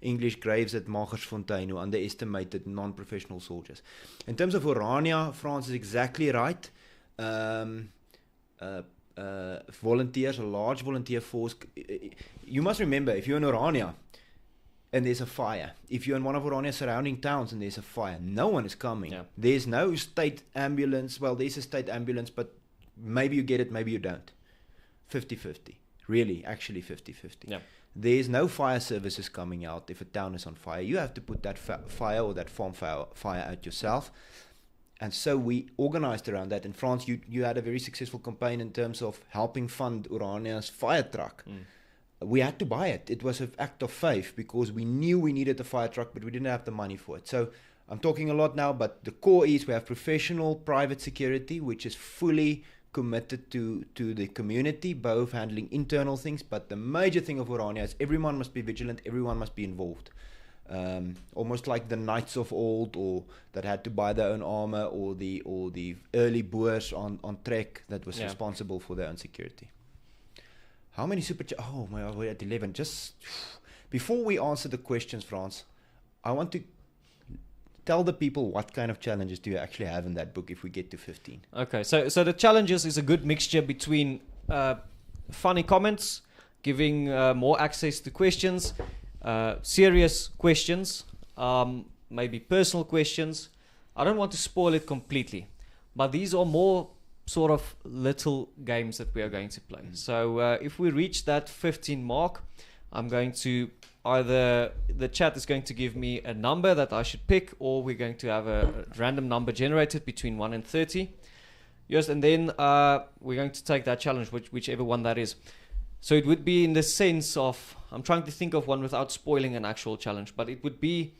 English graves at Magersfontein who underestimated non-professional soldiers. In terms of Orania, France is exactly right. Volunteers, a large volunteer force. You must remember, if you're in Orania and there's a fire, if you're in one of Orania's surrounding towns and there's a fire, no one is coming. Yeah. There's no state ambulance. Well, there's a state ambulance, but maybe you get it, maybe you don't. 50-50. Really, actually 50-50. Yeah. There's no fire services coming out if a town is on fire. You have to put that fire or that farm fire out yourself. And so we organized around that. In France, you had a very successful campaign in terms of helping fund Orania's fire truck. We had to buy it. It was an act of faith because we knew we needed a fire truck, but we didn't have the money for it. So I'm talking a lot now, but the core is we have professional private security, which is fully committed to the community, both handling internal things, but the major thing of Orania is everyone must be vigilant, everyone must be involved. Almost like the knights of old, or that had to buy their own armor, or the early Boers on trek that was responsible for their own security. How many super chats? Oh my God, we're at 11. Just before we answer the questions, Frans, I want to tell the people what kind of challenges do you actually have in that book if we get to 15. Okay, so the challenges is a good mixture between funny comments, giving more access to questions, serious questions, maybe personal questions. I don't want to spoil it completely, but these are more sort of little games that we are going to play. So if we reach that 15 mark, I'm going to either the chat is going to give me a number that I should pick, or we're going to have a random number generated between 1 and 30. Yes, and then we're going to take that challenge, whichever one that is. So it would be in the sense of, I'm trying to think of one without spoiling an actual challenge, but it would be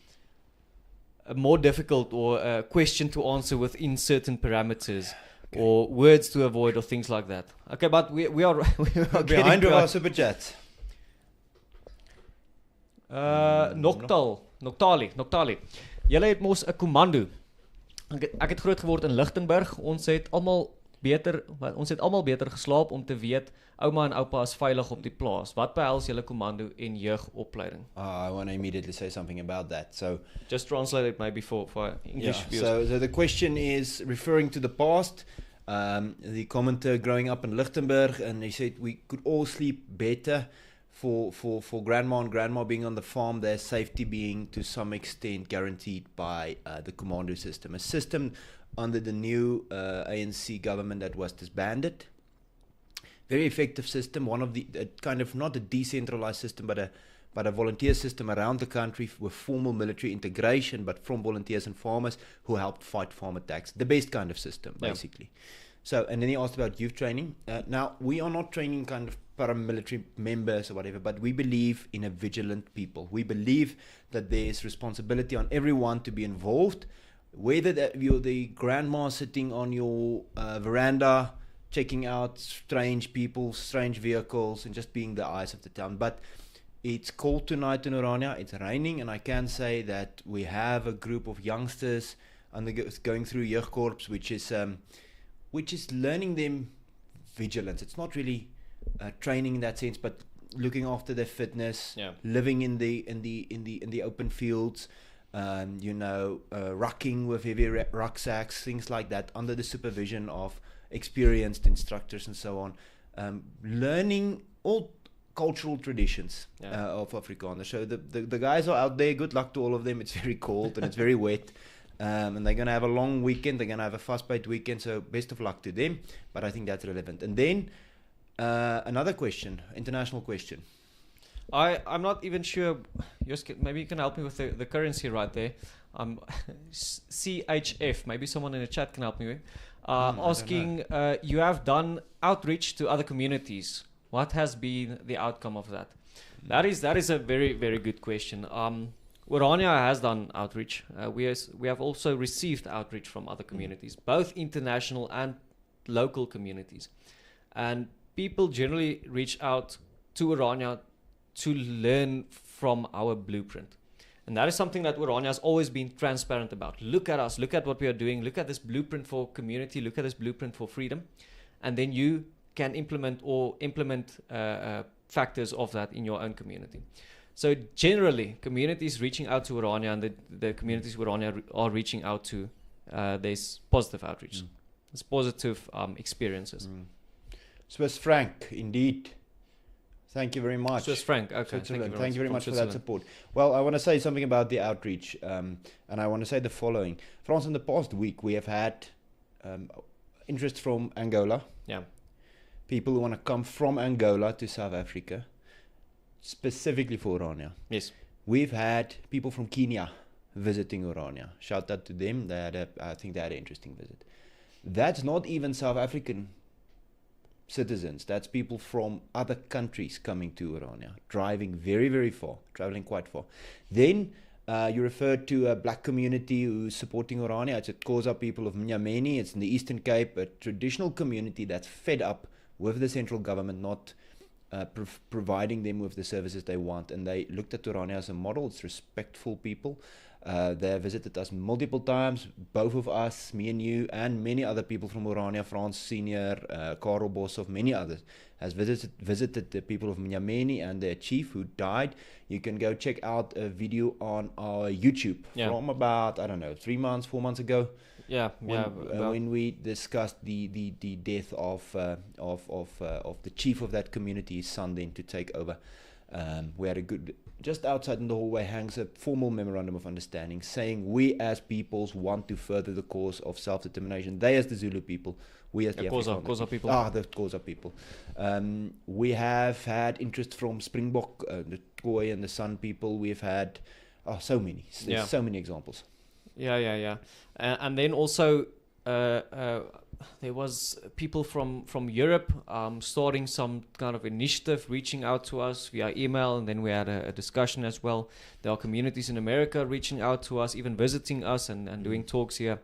a more difficult or a question to answer within certain parameters, or words to avoid, or things like that. Okay, but we are behind with our super chats. Noctali. Julle het mos 'n komando. Ek het groot geword in Lichtenburg. Ons het almal beter geslaap om te weet ouma en oupa is veilig op die plaas. Wat behels julle komando en jeugopleiding? I want to immediately say something about that. So just translate it maybe for English viewers. So the question is referring to the past. The commenter growing up in Lichtenburg, and he said we could all sleep better for grandma and grandma being on the farm, their safety being to some extent guaranteed by the commando system, a system under the new ANC government that was disbanded. Very effective system, one of the kind of not a decentralized system, but a volunteer system around the country with formal military integration, but from volunteers and farmers who helped fight farm attacks. The best kind of system, basically. So, and then he asked about youth training. Now, we are not training kind of paramilitary members or whatever, but we believe in a vigilant people. We believe that there is responsibility on everyone to be involved, whether that you're the grandma sitting on your veranda, checking out strange people, strange vehicles, and just being the eyes of the town. But it's cold tonight in Orania, it's raining, and I can say that we have a group of youngsters going through Jeugkorps, which is learning them vigilance. It's not really training in that sense, but looking after their fitness, living in the open fields, rucking with heavy rucksacks, things like that, under the supervision of experienced instructors and so on, learning all cultural traditions of Afrikaners. So the guys are out there. Good luck to all of them. It's very cold and it's very wet. And they're going to have a long weekend. They're going to have a fast-paced weekend. So best of luck to them. But I think that's relevant. And then another question, international question. I'm not even sure. Maybe you can help me with the currency right there. CHF. Maybe someone in the chat can help me with. Asking, you have done outreach to other communities. What has been the outcome of that? That is a very, very good question. Orania has done outreach. We have also received outreach from other communities, both international and local communities. And people generally reach out to Orania to learn from our blueprint. And that is something that Orania has always been transparent about. Look at us, look at what we are doing, look at this blueprint for community, look at this blueprint for freedom. And then you can implement factors of that in your own community. So generally, communities reaching out to Orania and the communities Orania are reaching out to, there's positive outreach. There's positive experiences. Swiss franc, indeed. Thank you very much. Swiss franc, okay. Thank you very much for that support. Well, I want to say something about the outreach, and I want to say the following. Frans, in the past week, we have had interest from Angola. Yeah. People who want to come from Angola to South Africa, specifically for Orania. Yes. We've had people from Kenya visiting Orania. Shout out to them. I think they had an interesting visit. That's not even South African citizens. That's people from other countries coming to Orania, driving very, very far, traveling quite far. Then You referred to a black community who's supporting Orania. It's a Xhosa people of Mnyameni. It's in the Eastern Cape, a traditional community that's fed up with the central government not providing them with the services they want. And they looked at Orania as a model. It's respectful people. They have visited us multiple times, both of us, me and you, and many other people from Orania, Frans Senior, Karel Boshoff, many others, has visited the people of Mnyameni and their chief who died. You can go check out a video on our YouTube from about, 3 months, 4 months ago. When we discussed the death of the chief of that community, his son, then to take over. We had a good, just outside in the hallway hangs a formal memorandum of understanding saying we as peoples want to further the cause of self-determination. They as the Zulu people, we as the Xhosa people. The Xhosa people. We have had interest from Springbok, the Khoi and the Sun people. We've had so many. There's so many examples. And then also there was people from Europe starting some kind of initiative, reaching out to us via email, and then we had a discussion as well. There are communities in America reaching out to us, even visiting us and doing talks here.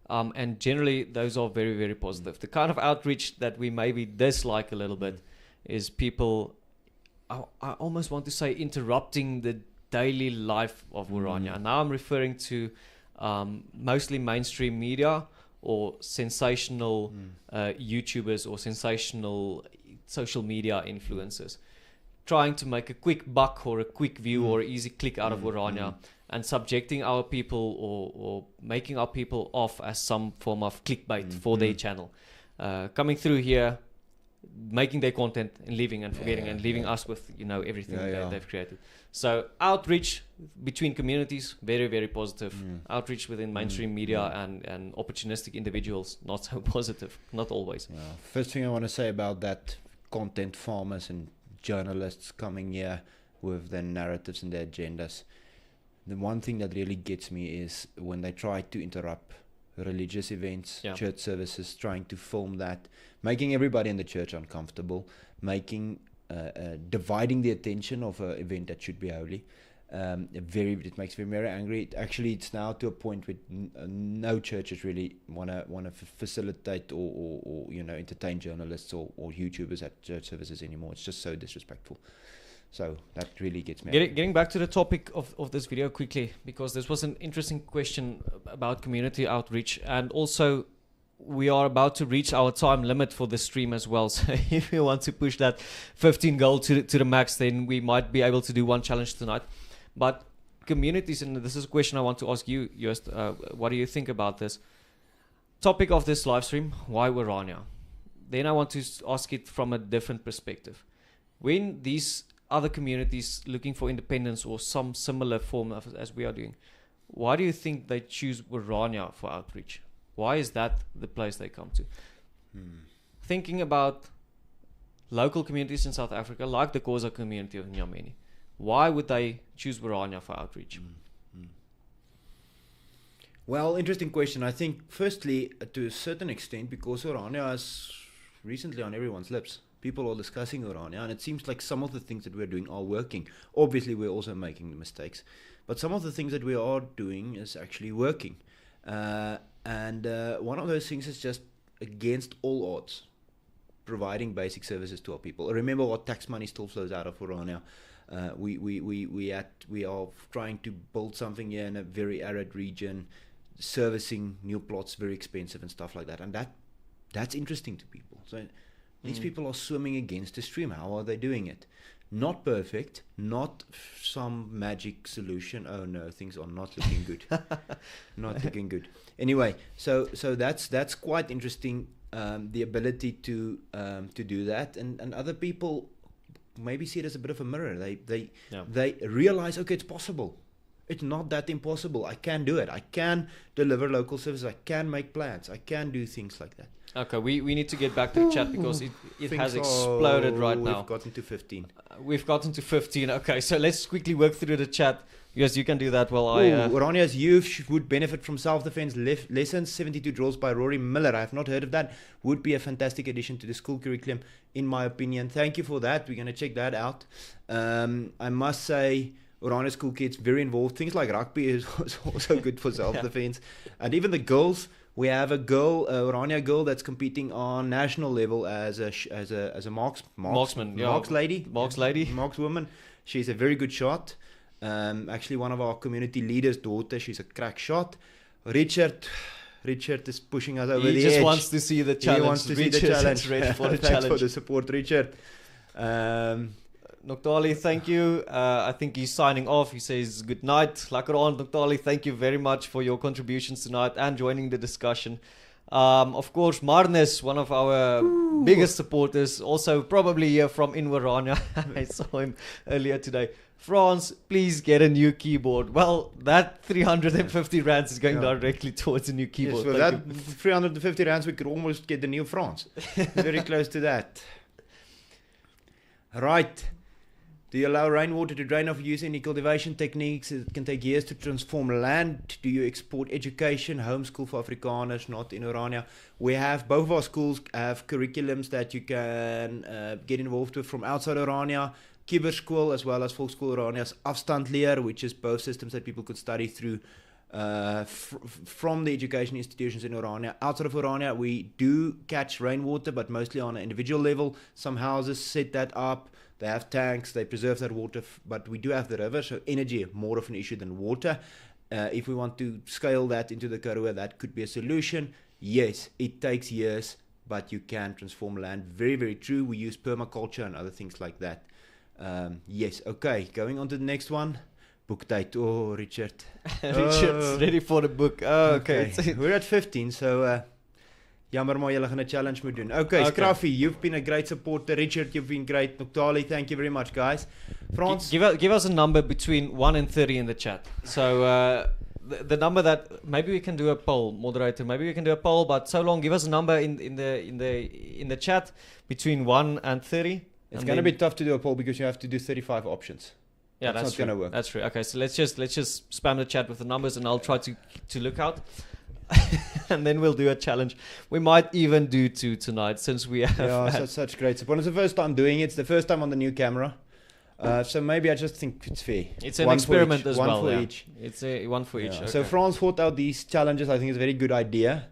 And generally, those are very, very positive. The kind of outreach that we maybe dislike a little bit is people, I almost want to say, interrupting the daily life of Orania. Now I'm referring to mostly mainstream media or sensational YouTubers or sensational social media influencers trying to make a quick buck or a quick view or easy click out of Orania and subjecting our people or making our people off as some form of clickbait for their channel. Coming through here, making their content and leaving and forgetting and leaving us with everything they've created. So outreach between communities, very, very positive. Outreach within mainstream media and opportunistic individuals, not so positive, not always. First thing I want to say about that, content farmers and journalists coming here with their narratives and their agendas. The one thing that really gets me is when they try to interrupt religious events, church services, trying to film that, making everybody in the church uncomfortable, making dividing the attention of an event that should be holy. It makes me very angry. It's now to a point where no churches really want to facilitate or entertain journalists or YouTubers at church services anymore. It's just so disrespectful. So that really gets me. Getting back to the topic of this video quickly, because this was an interesting question about community outreach, and also we are about to reach our time limit for the stream as well. So if you want to push that 15 goal to the max, then we might be able to do one challenge tonight. But communities, and this is a question I want to ask you, Joost, what do you think about this topic of this live stream? Why Orania? Then I want to ask it from a different perspective. When these other communities looking for independence or some similar form as we are doing, why do you think they choose Orania for outreach? Why is that the place they come to? Thinking about local communities in South Africa, like the Xhosa community of Mnyameni, why would they choose Orania for outreach? Well, interesting question. I think, firstly, to a certain extent, because Orania is recently on everyone's lips. People are discussing Orania, and it seems like some of the things that we're doing are working. Obviously, we're also making mistakes, but some of the things that we are doing is actually working. And one of those things is just against all odds, providing basic services to our people. Remember what tax money still flows out of Orania. We are trying to build something here in a very arid region, servicing new plots, very expensive and stuff like that. And that's interesting to people. So these people are swimming against the stream. How are they doing it? Not perfect, not some magic solution. Oh no, things are not looking good. Not looking good. Anyway, so that's quite interesting. The ability to do that, and other people maybe see it as a bit of a mirror. They realize, okay, it's possible. It's not that impossible. I can do it. I can deliver local services. I can make plans. I can do things like that. Okay, we need to get back to the chat because it has exploded right now. We've gotten to 15. We've gotten to 15. Okay, so let's quickly work through the chat. Yes, you can do that while Orania's youth would benefit from self-defense lessons. 72 drills by Rory Miller. I have not heard of that. Would be a fantastic addition to the school curriculum, in my opinion. Thank you for that. We're going to check that out. I must say, Orania school kids very involved. Things like rugby is also good for self-defense. And even the girls, we have a girl, Orania girl, that's competing on national level as a marksman, markswoman. She's a very good shot. Actually, one of our community leaders' daughter. She's a crack shot. Richard is pushing us over the edge. He just wants to see the challenge. He wants to see the challenge. Ready for the Thanks challenge. for the support, Richard. Noktali, thank you. I think he's signing off. He says good night. Lekker aand, Noktali. Thank you very much for your contributions tonight and joining the discussion. Of course, Marnus, one of our biggest supporters, also probably here from Orania. I saw him earlier today. France, please get a new keyboard. Well, that 350 rands is going directly towards a new keyboard. Yes, well, that 350 rands, we could almost get the new France. Very close to that. Right. Do you allow rainwater to drain off using any cultivation techniques? It can take years to transform land. Do you export education, homeschool for Afrikaners, not in Orania? We have, both of our schools have curriculums that you can get involved with from outside Orania. Kiberschool as well as Volkschool Orania's Afstandleer, which is both systems that people could study through from the education institutions in Orania. Outside of Orania, we do catch rainwater, but mostly on an individual level. Some houses set that up. They have tanks, they preserve that water, but we do have the river, so energy more of an issue than water. If we want to scale that into the Karoo, that could be a solution. Yes, it takes years, but you can transform land. Very, very true. We use permaculture and other things like that. Yes, okay, going on to the next one. Book tight. Oh, Richard. Richard's ready for the book. Oh, okay. We're at 15, so jammer maar julle gaan 'n challenge moet doen. Okay, Scruffy, you've been a great supporter. Richard, you've been great. Noktali, thank you very much, guys. France, give us a number between 1 and 30 in the chat. So the number that maybe we can do a poll, moderator. Maybe we can do a poll, but so long, give us a number in the chat between 1 and 30. It's going to be tough to do a poll because you have to do 35 options. Yeah, that's not going to work. That's true. Okay, so let's just spam the chat with the numbers, and I'll try to look out. And then we'll do a challenge. We might even do 2 tonight, since we have such great support. It's the first time doing it. It's the first time on the new camera. So maybe I just think it's fair. It's an experiment as well. One for each. It's one for each. Okay. So France fought out these challenges. I think it's a very good idea.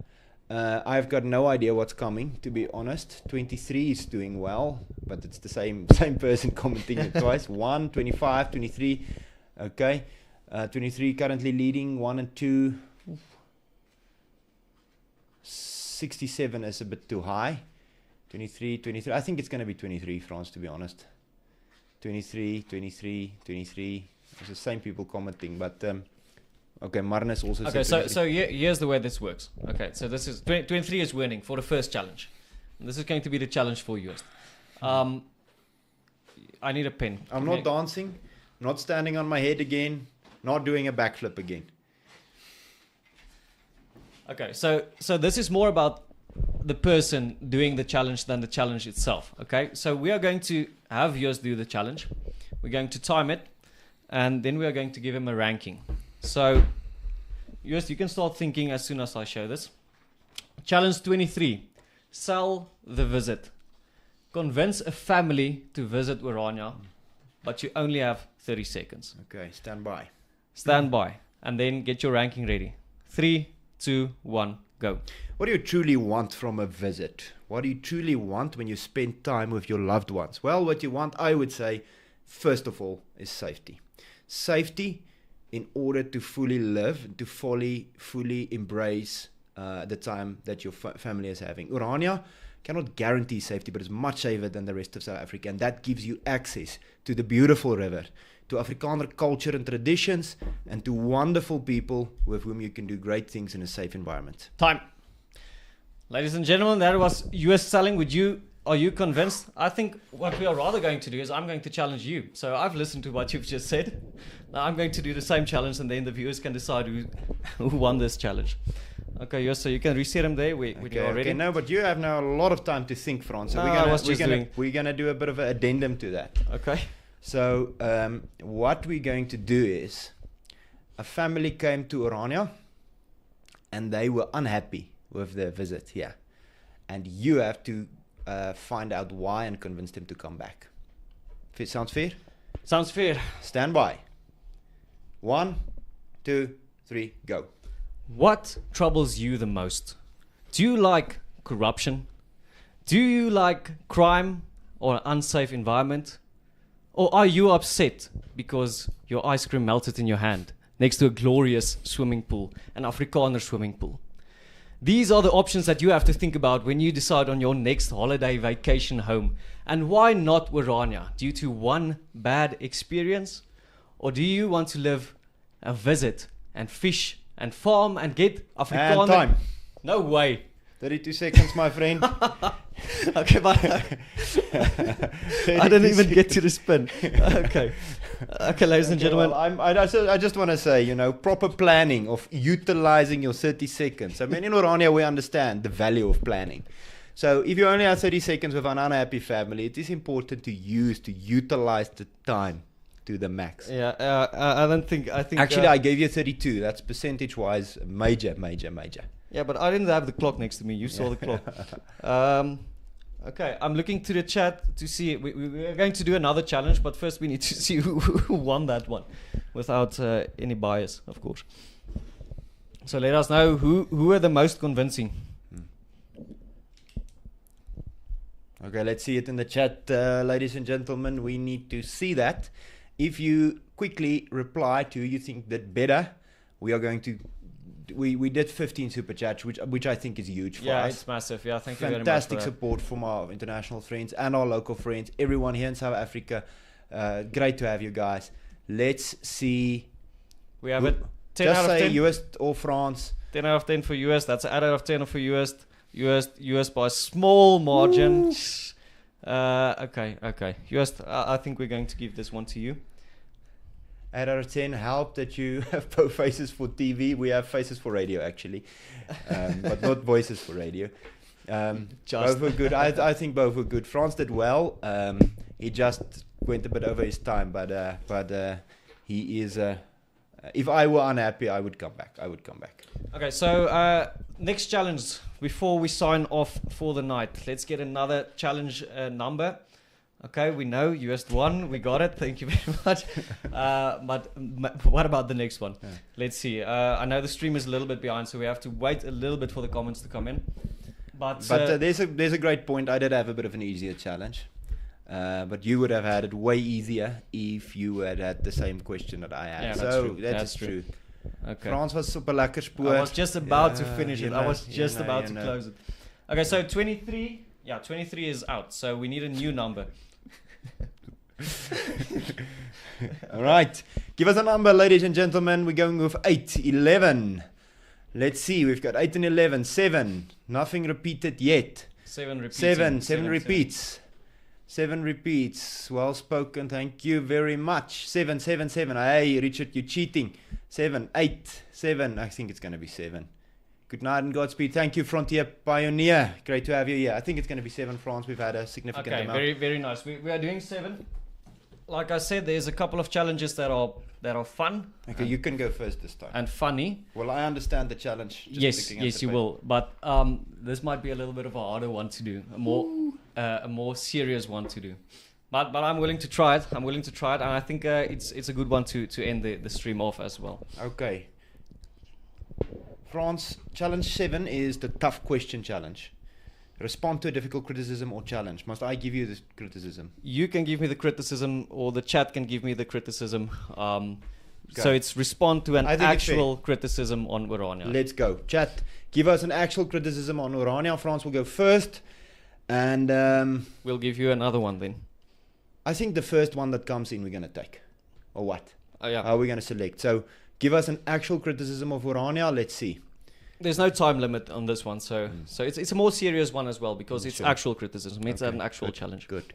I've got no idea what's coming, to be honest. 23 is doing well, but it's the same person commenting it twice. 1, 25, 23. Okay. 23 currently leading. 1 and 2. 67 is a bit too high. 23. I think it's going to be 23, France, to be honest. 23. It's the same people commenting, but okay, Marnus also okay, said so here's the way this works. Okay, so this is 23 is winning for the first challenge. And this is going to be the challenge for you. I need a pen. I'm not dancing, not standing on my head again, not doing a backflip again. Okay, so this is more about the person doing the challenge than the challenge itself. Okay, so we are going to have yours do the challenge. We're going to time it, and then we are going to give him a ranking. So, yours, you can start thinking as soon as I show this. Challenge 23. Sell the visit. Convince a family to visit Orania, but you only have 30 seconds. Okay, stand by. Stand by, and then get your ranking ready. 3, 2, 1, go. What do you truly want from a visit? What do you truly want when you spend time with your loved ones? Well, what you want, I would say, first of all, is safety. Safety in order to fully live, to fully embrace the time that your family is having. Orania cannot guarantee safety, but it's much safer than the rest of South Africa, and that gives you access to the beautiful river, to Afrikaner culture and traditions, and to wonderful people with whom you can do great things in a safe environment. Time. Ladies and gentlemen, that was US selling. Are you convinced? I think what we are rather going to do is I'm going to challenge you. So I've listened to what you've just said. Now I'm going to do the same challenge, and then the viewers can decide who won this challenge. Okay, yes, so you can reset them there when you're ready. Okay, no, but you have now a lot of time to think, Frans. So we're gonna do a bit of an addendum to that. Okay. So what we're going to do is, a family came to Orania, and they were unhappy with their visit here, and you have to find out why and convince them to come back. Sounds fair? Sounds fair. Stand by. 1, 2, 3, go. What troubles you the most? Do you like corruption? Do you like crime or an unsafe environment? Or are you upset because your ice cream melted in your hand next to a glorious swimming pool, an Afrikaner swimming pool? These are the options that you have to think about when you decide on your next holiday vacation home. And why not Orania? Due to one bad experience? Or do you want to live and visit and fish and farm and get Afrikaner? And time. No way. 32 seconds, my friend. Okay, but I didn't even get to the spin. Okay. Okay, ladies and gentlemen. Well, I just want to say, you know, proper planning of utilizing your 30 seconds. I mean, in Orania, we understand the value of planning. So if you only have 30 seconds with an unhappy family, it is important to utilize the time to the max. Yeah, I think. Actually, I gave you 32. That's percentage-wise major. Yeah, but I didn't have the clock next to me. You saw the clock. Okay, I'm looking to the chat to see. We are going to do another challenge, but first we need to see who won that one, without any bias, of course. So let us know who are the most convincing. Okay, let's see it in the chat, ladies and gentlemen. We need to see that. If you quickly reply to you think that better, we are going to. We did 15 super chats, which I think is huge for us. Yeah, it's massive. Yeah, thank you very much. Fantastic support from our international friends and our local friends. Everyone here in South Africa. Great to have you guys. Let's see. We have it. 10 out of 10. US or France. 10 out of 10 for US. That's an 8 out of 10 for US. US by a small margin. Okay. US, I think we're going to give this one to you. 8 out of 10. Help that you have both faces for TV. We have faces for radio, actually, but not voices for radio. Both were good. I think both were good. France did well. He just went a bit over his time, but he is. If I were unhappy, I would come back. Okay, so next challenge before we sign off for the night. Let's get another challenge number. Okay, we know US won. We got it. Thank you very much. But what about the next one? Yeah. Let's see. I know the stream is a little bit behind, so we have to wait a little bit for the comments to come in. But there's a great point. I did have a bit of an easier challenge. But you would have had it way easier if you had the same question that I had. Yeah, so that's true. Okay. France was super lekker spoor. I was just about to finish it. I was just about to close it. Okay, so 23. Yeah, 23 is out. So we need a new number. All right. Give us a number, ladies and gentlemen. We're going with 8, 11. Let's see. We've got 8 and 11. 7. Nothing repeated yet. 7 repeats. 7 repeats. 7 repeats. Well spoken. Thank you very much. 7. Hey, Richard, you're cheating. 7, 8, 7. I think it's going to be 7. Good night and Godspeed. Thank you, Frontier Pioneer. Great to have you here. I think it's going to be 7, France. We've had a significant amount. Okay, very nice. We are doing 7. Like I said, there's a couple of challenges that are fun. Okay, you can go first this time. And funny. Well, I understand the challenge. Yes, you will. But this might be a little bit of a harder one to do, a more serious one to do. But I'm willing to try it. And I think it's a good one to end the stream off as well. Okay. France, challenge 7 is the tough question challenge. Respond to a difficult criticism or challenge. Must I give you the criticism? You can give me the criticism, or the chat can give me the criticism. So it's respond to an actual criticism on Orania. Let's go. Chat, give us an actual criticism on Orania. France will go first. And we'll give you another one then. I think the first one that comes in we're going to take. Or what? Yeah. How are we going to select? So give us an actual criticism of Orania. Let's see. There's no time limit on this one, so it's a more serious one as well, because it's actual criticism. It's an actual challenge. Good.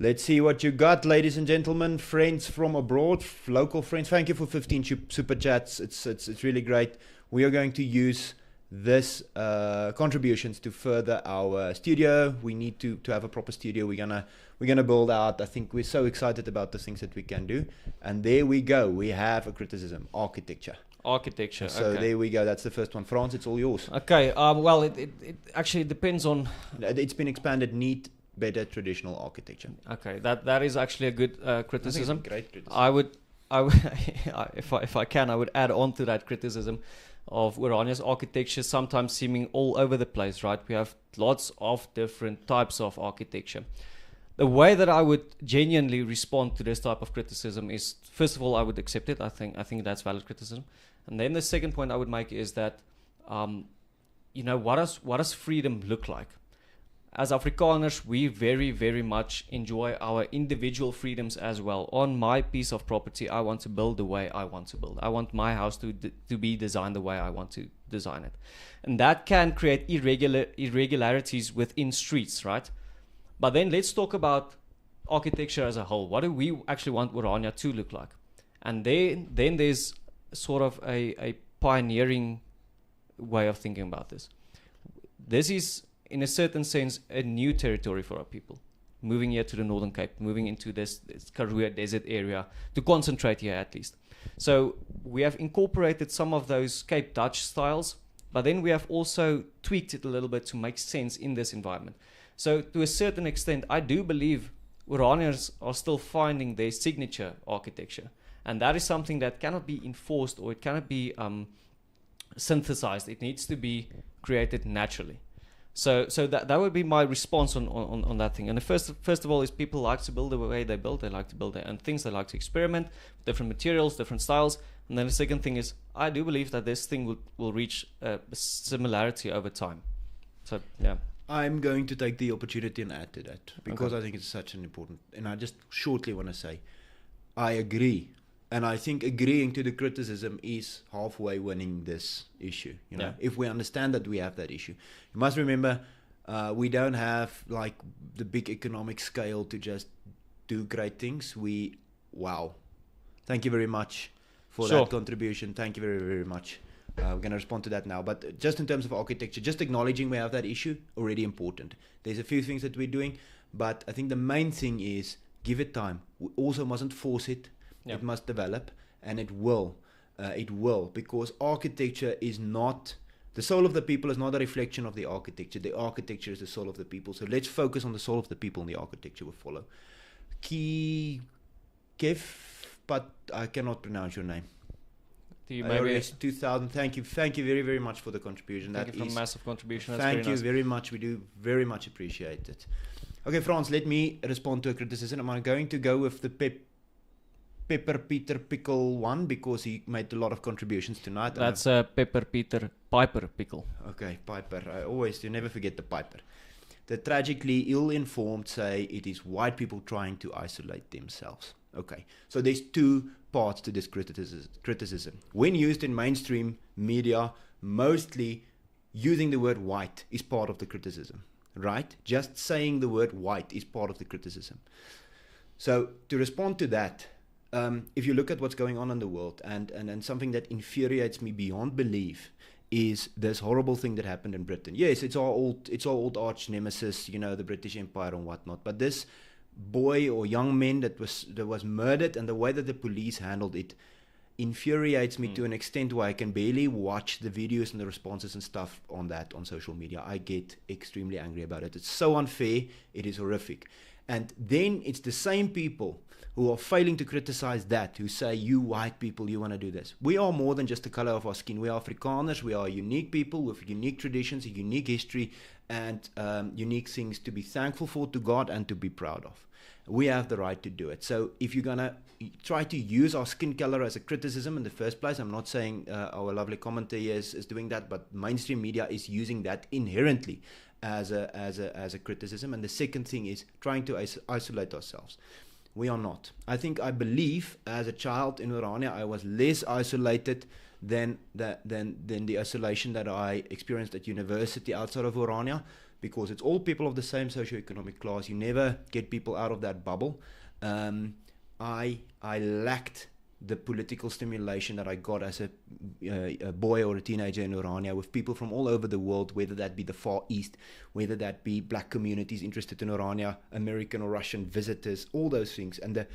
Let's see what you got, ladies and gentlemen, friends from abroad, local friends. Thank you for 15 super chats. It's really great. We are going to use this contributions to further our studio. We need to have a proper studio. We're gonna build out. I think we're so excited about the things that we can do. And there we go. We have a criticism, architecture. So there we go. That's the first one. France, it's all yours. Okay. Well, it actually depends on. It's been expanded. Neat, better traditional architecture. Okay. That is actually a good criticism. Great criticism. I would if I can, I would add on to that criticism of Orania's architecture sometimes seeming all over the place, right? We have lots of different types of architecture. The way that I would genuinely respond to this type of criticism is, first of all, I would accept it. I think that's valid criticism. And then the second point I would make is that, what does freedom look like? As Afrikaners, we very, very much enjoy our individual freedoms as well. On my piece of property, I want to build the way I want to build. I want my house to be designed the way I want to design it. And that can create irregularities within streets, right? But then let's talk about architecture as a whole. What do we actually want Orania to look like? And then there's sort of a pioneering way of thinking about this. This is, in a certain sense, a new territory for our people. Moving here to the Northern Cape, moving into this Karoo desert area, to concentrate here at least. So we have incorporated some of those Cape Dutch styles, but then we have also tweaked it a little bit to make sense in this environment. So to a certain extent, I do believe Oranians are still finding their signature architecture. And that is something that cannot be enforced, or it cannot be synthesized. It needs to be created naturally. So that would be my response on that thing. And the first of all is people like to build the way they build. They like to build their own things. They like to experiment with different materials, different styles. And then the second thing is, I do believe that this thing will reach a similarity over time. So, yeah. I'm going to take the opportunity and add to that, because I think it's such an important, and I just shortly want to say, I agree. And I think agreeing to the criticism is halfway winning this issue. If we understand that we have that issue, you must remember, we don't have like the big economic scale to just do great things. Wow. Thank you very much for that contribution. Thank you very, very much. We're going to respond to that now. But just in terms of architecture, just acknowledging we have that issue, already important. There's a few things that we're doing, but I think the main thing is give it time. We also mustn't force it. Yep. It must develop, and it will. Because architecture is not, the soul of the people is not a reflection of the architecture. The architecture is the soul of the people. So let's focus on the soul of the people, and the architecture will follow. Kev, but I cannot pronounce your name. Maybe 2000. Thank you very, very much for the contribution. Thank you for a massive contribution. Thank you very much. We do very much appreciate it. Okay, Frans, let me respond to a criticism. I'm going to go with the Pepper Peter Pickle one, because he made a lot of contributions tonight. That's Pepper Peter Piper Pickle. Okay, Piper. You never forget the Piper. The tragically ill-informed say it is white people trying to isolate themselves. Okay, so there's two parts to this criticism. When used in mainstream media, mostly using the word white is part of the criticism, right? Just saying the word white is part of the criticism. So to respond to that, if you look at what's going on in the world, and something that infuriates me beyond belief is this horrible thing that happened in Britain. Yes, it's our old arch nemesis, the British Empire and whatnot. But this boy or young man that was murdered, and the way that the police handled it infuriates me to an extent where I can barely watch the videos and the responses and stuff on social media. I get extremely angry about it. It's so unfair. It is horrific. And then it's the same people who are failing to criticize that, who say, you white people, you want to do this. We are more than just the color of our skin. We are Afrikaners. We are unique people with unique traditions, a unique history, and unique things to be thankful for to God and to be proud of. We have the right to do it. So if you're going to try to use our skin color as a criticism in the first place, I'm not saying our lovely commentator is doing that, but mainstream media is using that inherently as a criticism. And the second thing is trying to isolate ourselves. We are not. I believe as a child in Orania, I was less isolated than the isolation that I experienced at university outside of Orania, because it's all people of the same socioeconomic class. You never get people out of that bubble. I lacked the political stimulation that I got as a boy or a teenager in Orania, with people from all over the world, whether that be the Far East, whether that be black communities interested in Orania, American or Russian visitors, all those things, and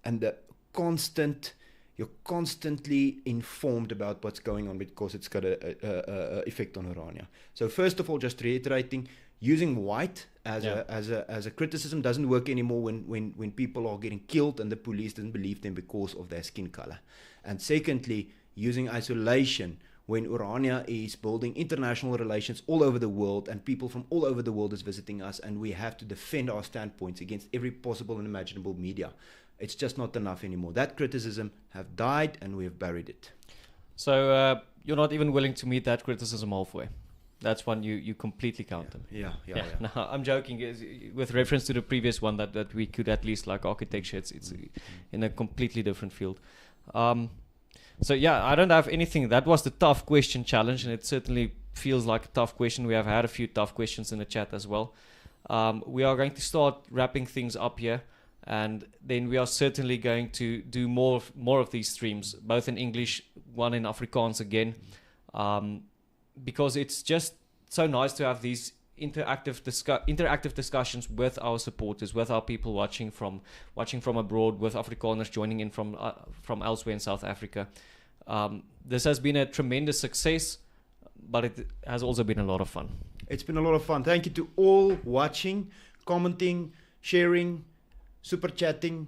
the constant. You're constantly informed about what's going on, because it's got a effect on Orania. So first of all, just reiterating, using white as Yeah. as a criticism doesn't work anymore when people are getting killed and the police doesn't believe them because of their skin color. And secondly, using isolation when Orania is building international relations all over the world and people from all over the world is visiting us, and we have to defend our standpoints against every possible and imaginable media. It's just not enough anymore. That criticism have died and we have buried it. So you're not even willing to meet that criticism halfway. That's one you completely counter. Yeah. No, I'm joking. With reference to the previous one, that we could at least like architecture. It's in a completely different field. So yeah, I don't have anything. That was the tough question challenge, and it certainly feels like a tough question. We have had a few tough questions in the chat as well. We are going to start wrapping things up here, and then we are certainly going to do more of these streams, both in English, one in Afrikaans again, because it's just so nice to have these interactive discussions with our supporters, with our people watching from abroad, with Afrikaners joining in from elsewhere in South Africa. This has been a tremendous success, but it has also been a lot of fun. It's been a lot of fun. Thank you to all watching, commenting, sharing, super chatting.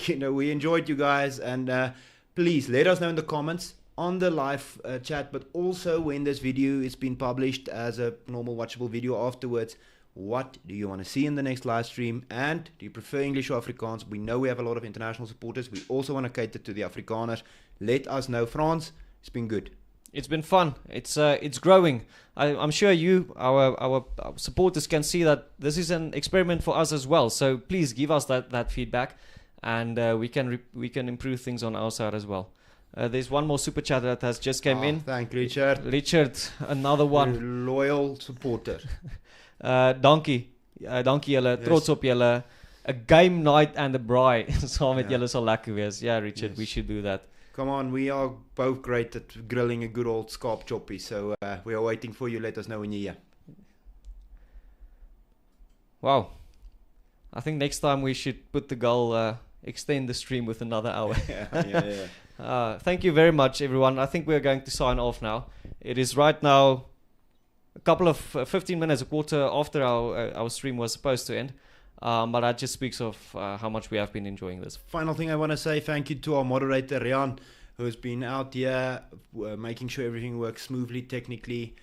We enjoyed you guys, and please let us know in the comments on the live chat, but also when this video is being published as a normal watchable video afterwards. What do you want to see in the next live stream, and do you prefer English or Afrikaans? We know we have a lot of international supporters. We also want to cater to the Afrikaners. Let us know. France, it's been good. It's been fun. It's growing. I'm sure our supporters can see that this is an experiment for us as well. So please give us that feedback, and we can improve things on our side as well. There's one more super chat that has just came in. Thank you, Richard. Richard, another one. Loyal supporter. Dankie. Dankie julle. Trots op julle. A game night and a braai. Saam met julle sal lekker wees. Yeah, Richard, Yes. we should do that. Come on, we are both great at grilling a good old scarp choppy, so we are waiting for you. Let us know when you're here. Wow. I think next time we should put the goal, extend the stream with another hour. Yeah. Thank you very much, everyone. I think we're going to sign off now. It is right now a couple of 15 minutes, a quarter after our stream was supposed to end. But that just speaks of how much we have been enjoying this. Final thing I want to say, thank you to our moderator, Rian, who has been out here making sure everything works smoothly, technically,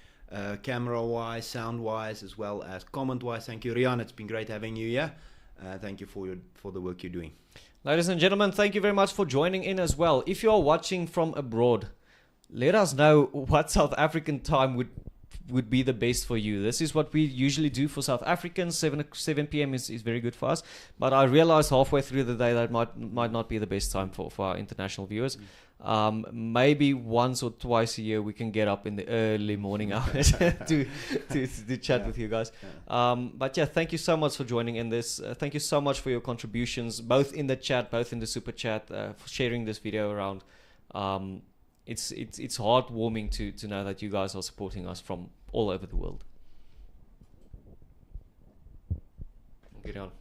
camera-wise, sound-wise, as well as comment-wise. Thank you, Rian. It's been great having you here. Thank you for the work you're doing. Ladies and gentlemen, thank you very much for joining in as well. If you are watching from abroad, let us know what South African time would be the best for you. This is what we usually do for South Africans. 7 p.m. is very good for us. But I realized halfway through the day that might not be the best time for our international viewers. Maybe once or twice a year we can get up in the early morning hours to chat with you guys. But yeah, thank you so much for joining in this. Thank you so much for your contributions, both in the chat, both in the super chat, for sharing this video around. It's heartwarming to know that you guys are supporting us from all over the world. Get on.